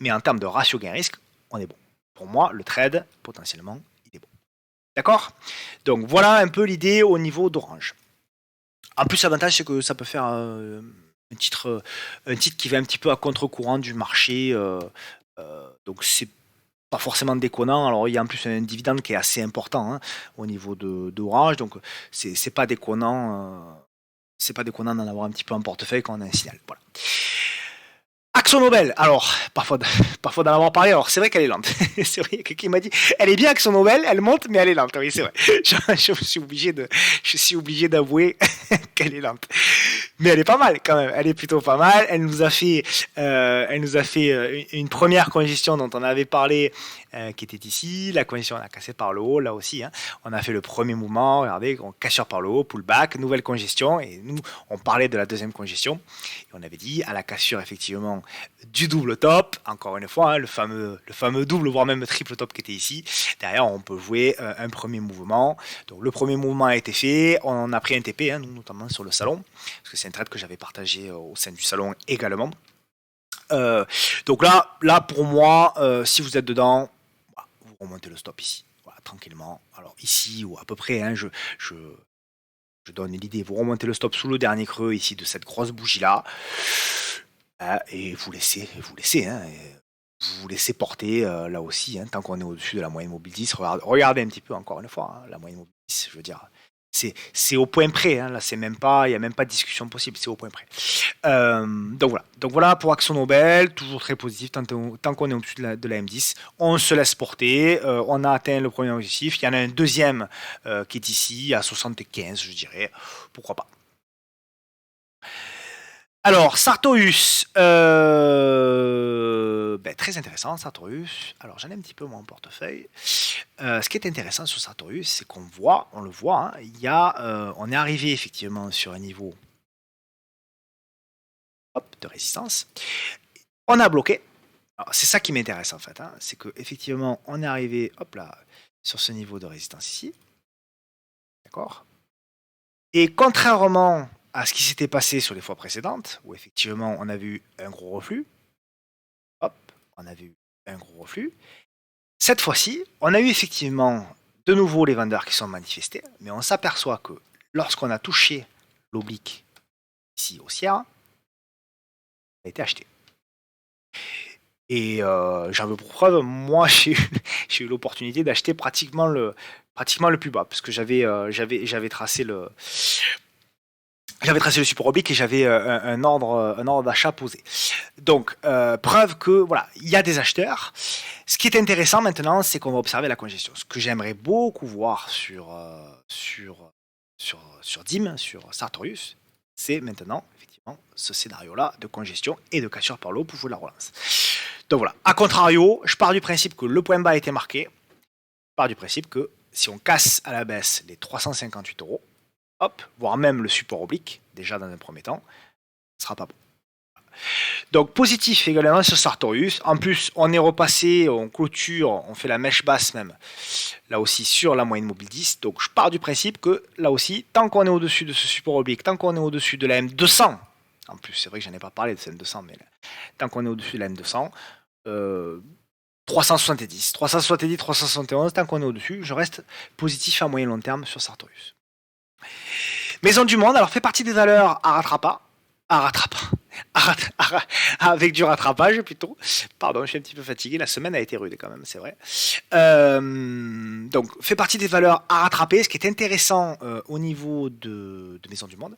[SPEAKER 1] Mais en termes de ratio gain-risque, on est bon. Pour moi, le trade, potentiellement, il est bon. D'accord? Donc voilà un peu l'idée au niveau d'Orange. En plus, l'avantage, c'est que ça peut faire un titre qui va un petit peu à contre-courant du marché. Donc c'est pas forcément déconnant. Alors il y a en plus un dividende qui est assez important, hein, au niveau d'Orange, donc c'est pas déconnant. C'est pas déconnant d'en avoir un petit peu en portefeuille quand on a un signal. Voilà. AkzoNobel, alors, parfois d'en avoir parlé, alors c'est vrai qu'elle est lente. C'est vrai, quelqu'un m'a dit, elle est bien AkzoNobel, elle monte, mais elle est lente. Oui, c'est vrai. Je suis obligé d'avouer qu'elle est lente. Mais elle est pas mal quand même, elle est plutôt pas mal. Elle nous a fait une première congestion dont on avait parlé, qui était ici. La congestion, on a cassé par le haut, là aussi. Hein. On a fait le premier mouvement, regardez, cassure par le haut, pullback, nouvelle congestion. Et nous, on parlait de la deuxième congestion. Et on avait dit, à la cassure, effectivement, du double top, encore une fois, hein, le fameux double, voire même triple top qui était ici. Derrière, on peut jouer un premier mouvement. Donc le premier mouvement a été fait, on a pris un TP, hein, nous, notamment sur le salon, parce que c'est un trade que j'avais partagé au sein du salon également. Donc là pour moi, si vous êtes dedans, vous remontez le stop ici, voilà, tranquillement. Alors ici, ou à peu près, hein, je donne l'idée, vous remontez le stop sous le dernier creux ici de cette grosse bougie là, et vous laissez, hein, vous laissez porter là aussi, hein, tant qu'on est au-dessus de la moyenne mobile 10. Regardez un petit peu encore une fois, hein, la moyenne mobile 10, je veux dire, c'est au point près, hein, là c'est même pas, il n'y a même pas de discussion possible, c'est au point près. Donc voilà pour AkzoNobel, toujours très positif tant qu'on est au-dessus de la M10, on se laisse porter, on a atteint le premier objectif, il y en a un deuxième qui est ici à 75, je dirais, pourquoi pas. Alors, Sartorius, très intéressant, Sartorius. Alors, j'en ai un petit peu moins en portefeuille. Ce qui est intéressant sur Sartorius, c'est on le voit, hein, on est arrivé effectivement sur un niveau de résistance. On a bloqué. C'est ça qui m'intéresse en fait, hein, c'est qu'effectivement, on est arrivé, hop là, sur ce niveau de résistance ici. D'accord? Et contrairement à ce qui s'était passé sur les fois précédentes, où effectivement on a vu un gros reflux. Hop, on a vu un gros reflux. Cette fois-ci, on a eu effectivement de nouveau les vendeurs qui sont manifestés, mais on s'aperçoit que lorsqu'on a touché l'oblique ici haussière, ça a été acheté. Et j'en veux pour preuve, moi j'ai eu l'opportunité d'acheter pratiquement le plus bas, parce que j'avais tracé le support oblique et j'avais un ordre d'achat posé. Donc, preuve que voilà, il y a des acheteurs. Ce qui est intéressant maintenant, c'est qu'on va observer la congestion. Ce que j'aimerais beaucoup voir sur DIM, sur Sartorius, c'est maintenant, effectivement, ce scénario-là de congestion et de cassure par le haut pour jouer la relance. Donc voilà. A contrario, je pars du principe que le point bas a été marqué. Je pars du principe que si on casse à la baisse les 358 €, hop, voire même le support oblique, déjà dans un premier temps, ce sera pas bon. Donc positif également sur Sartorius. En plus, on est repassé, on clôture, on fait la mèche basse même, là aussi sur la moyenne mobile 10. Donc je pars du principe que là aussi, tant qu'on est au-dessus de ce support oblique, tant qu'on est au-dessus de la M200, en plus c'est vrai que j'en ai pas parlé de cette M200, mais là, tant qu'on est au-dessus de la M200, 370, 370, 371, tant qu'on est au-dessus, je reste positif à moyen long terme sur Sartorius. Maison du Monde, alors fait partie des valeurs avec du rattrapage plutôt. Pardon, je suis un petit peu fatigué, la semaine a été rude quand même, c'est vrai. Donc, fait partie des valeurs à rattraper. Ce qui est intéressant au niveau de Maison du Monde,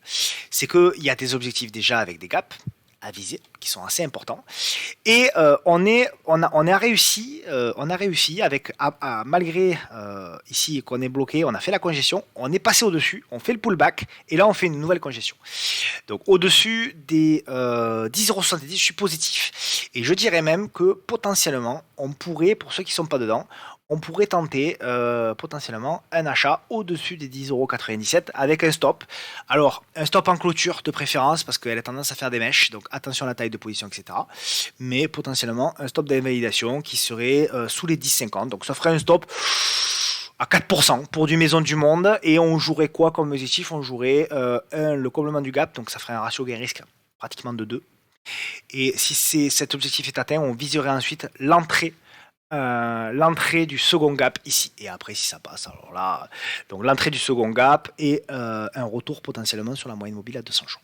[SPEAKER 1] c'est qu'il y a des objectifs déjà avec des gaps à viser qui sont assez importants et on a réussi avec malgré ici qu'on est bloqué, on a fait la congestion, on est passé au-dessus, on fait le pullback et là on fait une nouvelle congestion. Donc au-dessus des 10,70 €, je suis positif et je dirais même que potentiellement on pourrait, pour ceux qui ne sont pas dedans, on pourrait tenter potentiellement un achat au-dessus des 10,97 € avec un stop. Alors, un stop en clôture de préférence parce qu'elle a tendance à faire des mèches, donc attention à la taille de position, etc. Mais potentiellement un stop d'invalidation qui serait sous les 10,50. Donc ça ferait un stop à 4% pour du Maison du Monde. Et on jouerait quoi comme objectif? On jouerait le comblement du gap, donc ça ferait un ratio gain-risque pratiquement de 2. Et si cet objectif est atteint, on viserait ensuite l'entrée du second gap ici. Et après, si ça passe, alors là, donc l'entrée du second gap et un retour potentiellement sur la moyenne mobile à 200 jours.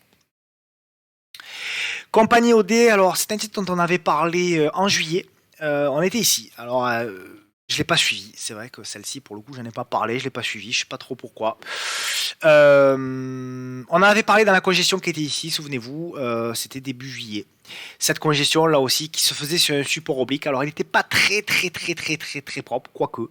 [SPEAKER 1] Compagnie OD, alors c'est un titre dont on avait parlé en juillet. On était ici. Alors, je ne l'ai pas suivi. C'est vrai que celle-ci, pour le coup, je n'en ai pas parlé. Je ne l'ai pas suivi. Je ne sais pas trop pourquoi. On en avait parlé dans la congestion qui était ici, souvenez-vous. C'était début juillet. Cette congestion, là aussi, qui se faisait sur un support oblique. Alors, il n'était pas très propre, quoique.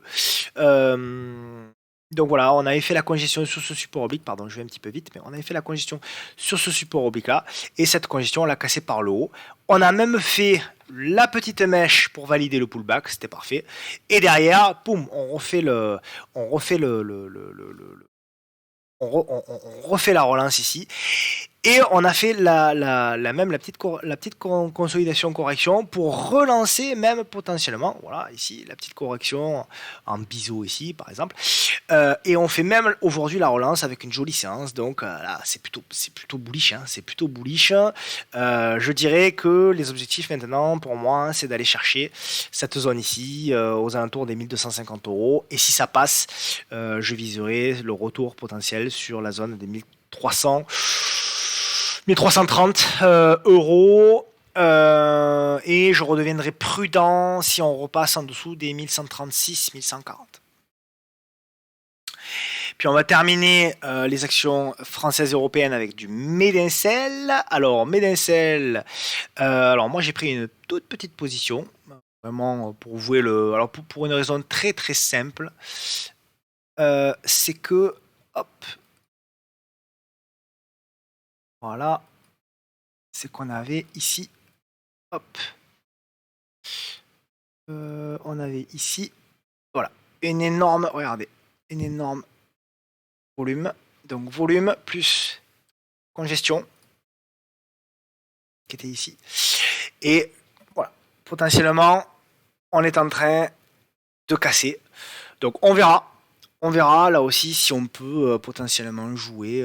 [SPEAKER 1] Donc voilà, on avait fait la congestion sur ce support oblique, pardon, je vais un petit peu vite, mais on avait fait la congestion sur ce support oblique là, et cette congestion on l'a cassée par le haut. On a même fait la petite mèche pour valider le pullback, c'était parfait. Et derrière, boum, on refait la relance ici. Et on a fait la petite consolidation correction pour relancer même potentiellement, voilà, ici, la petite correction en biseau ici, par exemple. Et on fait même aujourd'hui la relance avec une jolie séance. Donc là, c'est plutôt bullish. Hein, c'est plutôt bullish. Je dirais que les objectifs maintenant, pour moi, c'est d'aller chercher cette zone ici, aux alentours des 1250 €. Et si ça passe, je viserai le retour potentiel sur la zone des 1330 €. Et je redeviendrai prudent si on repasse en dessous des 1136, 1140. Puis on va terminer les actions françaises et européennes avec du Medincell. Alors Medincell, alors moi j'ai pris une toute petite position, vraiment pour jouer le... Alors pour une raison très simple, c'est que, hop, voilà, c'est qu'on avait ici, hop, on avait ici, voilà, une énorme, regardez, une énorme volume, donc volume plus congestion qui était ici, et voilà, potentiellement on est en train de casser, donc on verra là aussi si on peut potentiellement jouer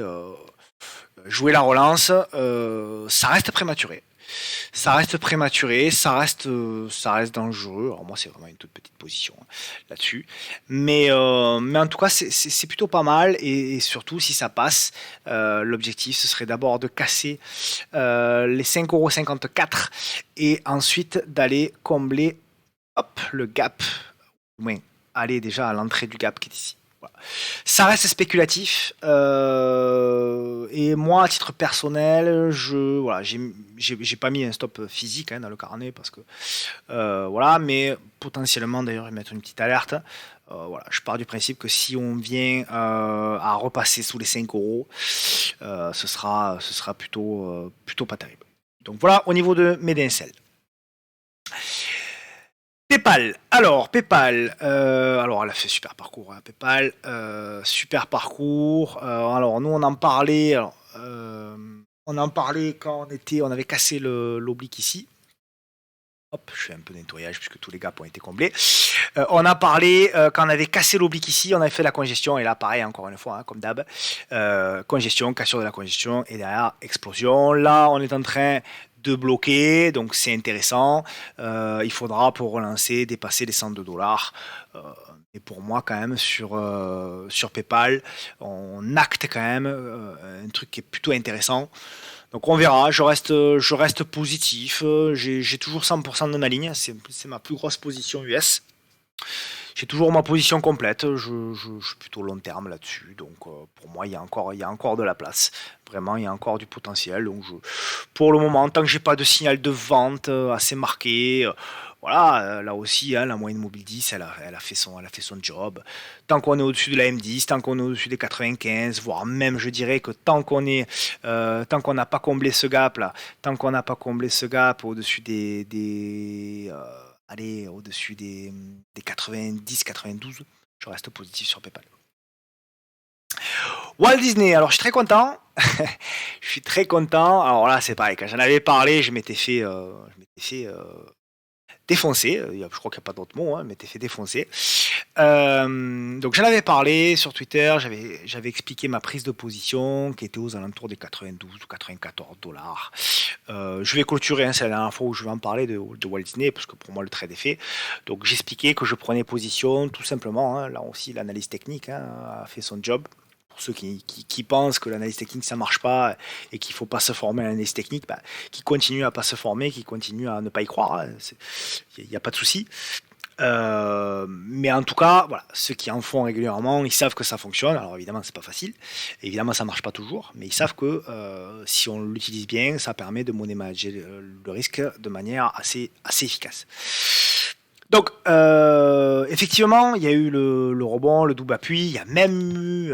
[SPEAKER 1] la relance. Ça reste prématuré, ça reste dangereux. Alors moi c'est vraiment une toute petite position là-dessus, mais en tout cas c'est plutôt pas mal, et surtout si ça passe, l'objectif ce serait d'abord de casser les 5,54 € et ensuite d'aller combler, hop, le gap, au moins aller déjà à l'entrée du gap qui est ici. Voilà. Ça reste spéculatif. Et moi, à titre personnel, voilà, j'ai pas mis un stop physique dans le carnet parce que voilà, mais potentiellement d'ailleurs mettre une petite alerte. Voilà, je pars du principe que si on vient à repasser sous les 5 euros, ce sera plutôt pas terrible. Donc voilà au niveau de mes DSL. PayPal. Alors, PayPal. Alors, elle a fait super parcours. Hein, PayPal. Super parcours. Alors, nous, on en parlait. Alors, on en parlait quand on avait cassé l'oblique ici. Hop, je fais un peu de nettoyage puisque tous les gaps ont été comblés. On a parlé quand on avait cassé l'oblique ici, on avait fait la congestion et là pareil encore une fois, hein, comme d'hab, congestion, cassure de la congestion et derrière explosion. Là on est en train de bloquer, donc c'est intéressant. Il faudra pour relancer dépasser les $102. Et pour moi quand même sur PayPal, on acte quand même un truc qui est plutôt intéressant. Donc on verra, je reste positif, j'ai toujours 100% de ma ligne, c'est ma plus grosse position US. J'ai toujours ma position complète, je suis plutôt long terme là-dessus, donc pour moi il y a encore de la place. Vraiment, il y a encore du potentiel. Donc pour le moment, tant que j'ai pas de signal de vente assez marqué, voilà, là aussi, hein, la moyenne mobile 10, elle a fait son job. Tant qu'on est au-dessus de la M10, tant qu'on est au-dessus des 95, voire même, je dirais que tant qu'on n'a pas comblé ce gap là, tant qu'on n'a pas comblé ce gap au-dessus allez, au-dessus des 90, 92, je reste positif sur PayPal. Walt Disney, alors je suis très content. Je suis très content. Alors là, c'est pareil, quand j'en avais parlé, je m'étais fait défoncer. Je crois qu'il n'y a pas d'autre mot, hein, je m'étais fait défoncer. Donc j'en avais parlé sur Twitter, j'avais expliqué ma prise de position qui était aux alentours des 92 ou 94 dollars. Je vais clôturer, hein, c'est la dernière fois où je vais en parler de Walt Disney parce que pour moi le trade est fait. Donc j'expliquais que je prenais position tout simplement, hein, là aussi l'analyse technique a fait son job. Pour ceux qui pensent que l'analyse technique ça marche pas et qu'il faut pas se former à l'analyse technique, qui continuent à pas se former, qui continuent à ne pas y croire, il n'y a pas de souci. Mais en tout cas, voilà, ceux qui en font régulièrement, ils savent que ça fonctionne. Alors évidemment, c'est pas facile. Évidemment, ça marche pas toujours, mais ils savent que si on l'utilise bien, ça permet de money manager le risque de manière assez efficace. Donc, effectivement, il y a eu le rebond, le double appui. Il y a même eu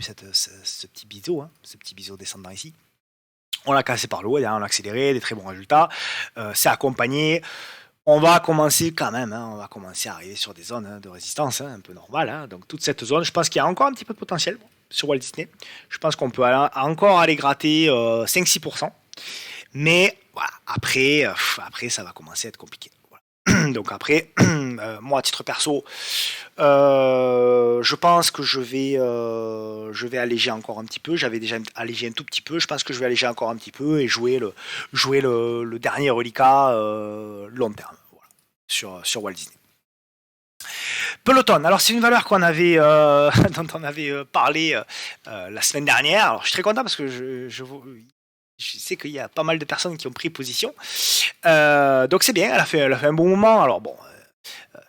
[SPEAKER 1] ce petit biseau, hein, ce petit biseau descendant ici. On l'a cassé par le haut, on l'a accéléré, des très bons résultats. C'est accompagné. On va commencer quand même, hein, on va commencer à arriver sur des zones de résistance, hein, un peu normales. Hein. Donc toute cette zone, je pense qu'il y a encore un petit peu de potentiel sur Walt Disney. Je pense qu'on peut encore aller gratter 5-6%. Mais voilà, après, ça va commencer à être compliqué. Voilà. Donc après, moi à titre perso, je pense que je vais alléger encore un petit peu. J'avais déjà allégé un tout petit peu. Je pense que je vais alléger encore un petit peu et jouer le dernier reliquat long terme, voilà, sur Walt Disney. Peloton, alors c'est une valeur qu'on avait, dont on avait parlé la semaine dernière. Alors je suis très content parce que je sais qu'il y a pas mal de personnes qui ont pris position. Donc c'est bien, elle a fait un bon mouvement. Alors bon,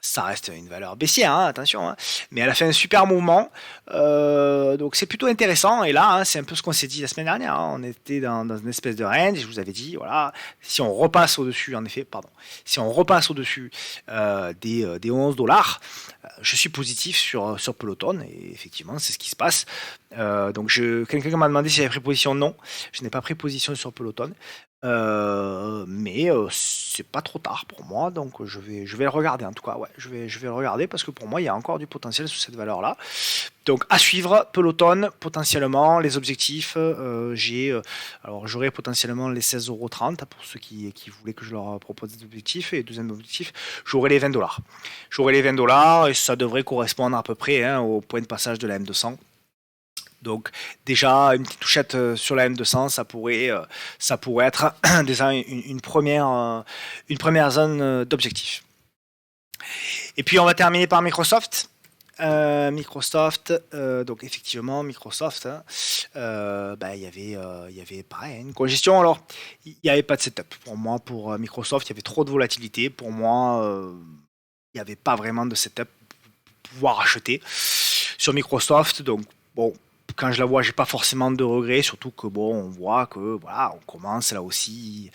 [SPEAKER 1] ça reste une valeur baissière, hein, attention, hein, mais elle a fait un super mouvement, donc c'est plutôt intéressant. Et là, hein, c'est un peu ce qu'on s'est dit la semaine dernière, hein, on était dans une espèce de range, je vous avais dit, voilà, si on repasse au-dessus, si on repasse au-dessus des 11 dollars, je suis positif sur Peloton, et effectivement, c'est ce qui se passe. Donc quelqu'un m'a demandé si j'avais pris position, non, je n'ai pas pris position sur Peloton. Mais c'est pas trop tard pour moi, donc je vais le regarder en tout cas. Ouais, je vais le regarder parce que pour moi il y a encore du potentiel sur cette valeur là. Donc à suivre, Peloton potentiellement les objectifs. Alors j'aurai potentiellement les 16,30 € pour ceux qui voulaient que je leur propose des objectifs, et deuxième objectif, j'aurai les 20 $. J'aurai les 20 $ et ça devrait correspondre à peu près, hein, au point de passage de la M200. Donc déjà une petite touchette sur la M200, ça pourrait être déjà une première zone d'objectif. Et puis on va terminer par Microsoft. Donc effectivement Microsoft, hein, il y avait pareil, une congestion. Alors il n'y avait pas de setup pour moi pour Microsoft, il y avait trop de volatilité pour moi, il n'y avait pas vraiment de setup pour pouvoir acheter. sur Microsoft. Donc bon, quand je la vois, j'ai pas forcément de regrets, surtout que bon, on voit que voilà, on commence là aussi,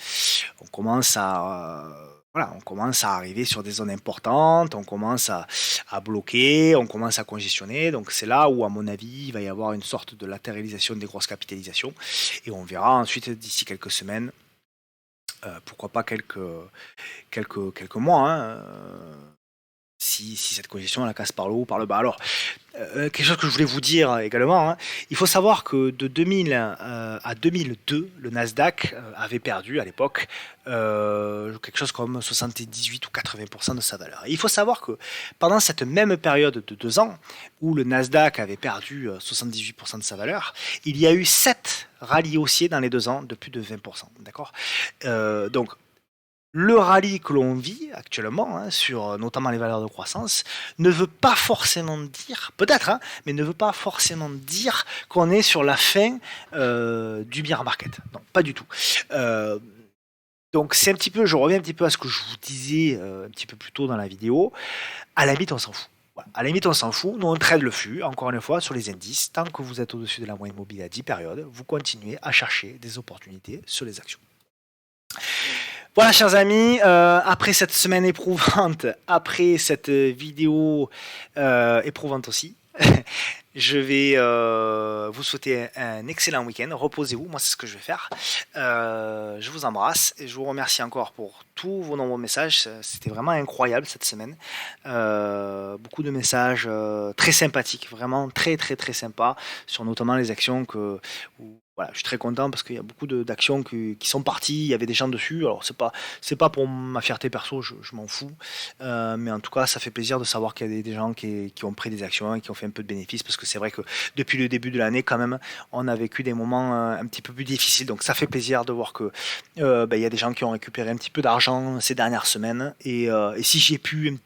[SPEAKER 1] on commence à voilà, on commence à arriver sur des zones importantes, on commence à bloquer, on commence à congestionner. Donc c'est là où, à mon avis, il va y avoir une sorte de latéralisation des grosses capitalisations. Et on verra ensuite d'ici quelques semaines, pourquoi pas quelques mois, hein, si cette congestion elle casse par le haut ou par le bas. Alors, quelque chose que je voulais vous dire également, hein, il faut savoir que de 2000 à 2002, le Nasdaq avait perdu à l'époque quelque chose comme 78 ou 80% de sa valeur. Et il faut savoir que pendant cette même période de 2 ans, où le Nasdaq avait perdu 78% de sa valeur, il y a eu 7 rallyes haussiers dans les 2 ans de plus de 20%. D'accord. Donc, le rallye que l'on vit actuellement, hein, sur notamment les valeurs de croissance, ne veut pas forcément dire, peut-être, hein, mais ne veut pas forcément dire qu'on est sur la fin du bear market. Non, pas du tout. Euh, donc c'est un petit peu, je reviens un petit peu à ce que je vous disais un petit peu plus tôt dans la vidéo. À la limite, on s'en fout. Voilà. À la limite, on s'en fout. Nous, on trade le flux, encore une fois, sur les indices. Tant que vous êtes au-dessus de la moyenne mobile à 10 périodes, vous continuez à chercher des opportunités sur les actions. Voilà, chers amis, après cette semaine éprouvante, après cette vidéo éprouvante aussi, je vais vous souhaiter un excellent week-end. Reposez-vous, moi c'est ce que je vais faire. Je vous embrasse et je vous remercie encore pour tous vos nombreux messages. C'était vraiment incroyable cette semaine. Beaucoup de messages très sympathiques, vraiment très très très sympas sur notamment les actions voilà, je suis très content parce qu'il y a beaucoup d'actions qui sont parties, il y avait des gens dessus. Alors c'est pas pour ma fierté perso, je m'en fous. Mais en tout cas, ça fait plaisir de savoir qu'il y a des gens qui ont pris des actions et qui ont fait un peu de bénéfices, parce que c'est vrai que depuis le début de l'année, quand même, on a vécu des moments un petit peu plus difficiles. Donc ça fait plaisir de voir que il y a des gens qui ont récupéré un petit peu d'argent ces dernières semaines. Et si j'ai pu,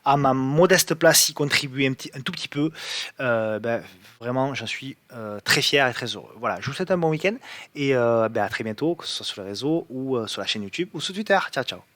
[SPEAKER 1] à ma modeste place, y contribuer un tout petit peu, vraiment, j'en suis très fier et très heureux. Voilà, je vous souhaite un bon week-end et à très bientôt, que ce soit sur les réseaux ou sur la chaîne YouTube ou sur Twitter. Ciao, ciao.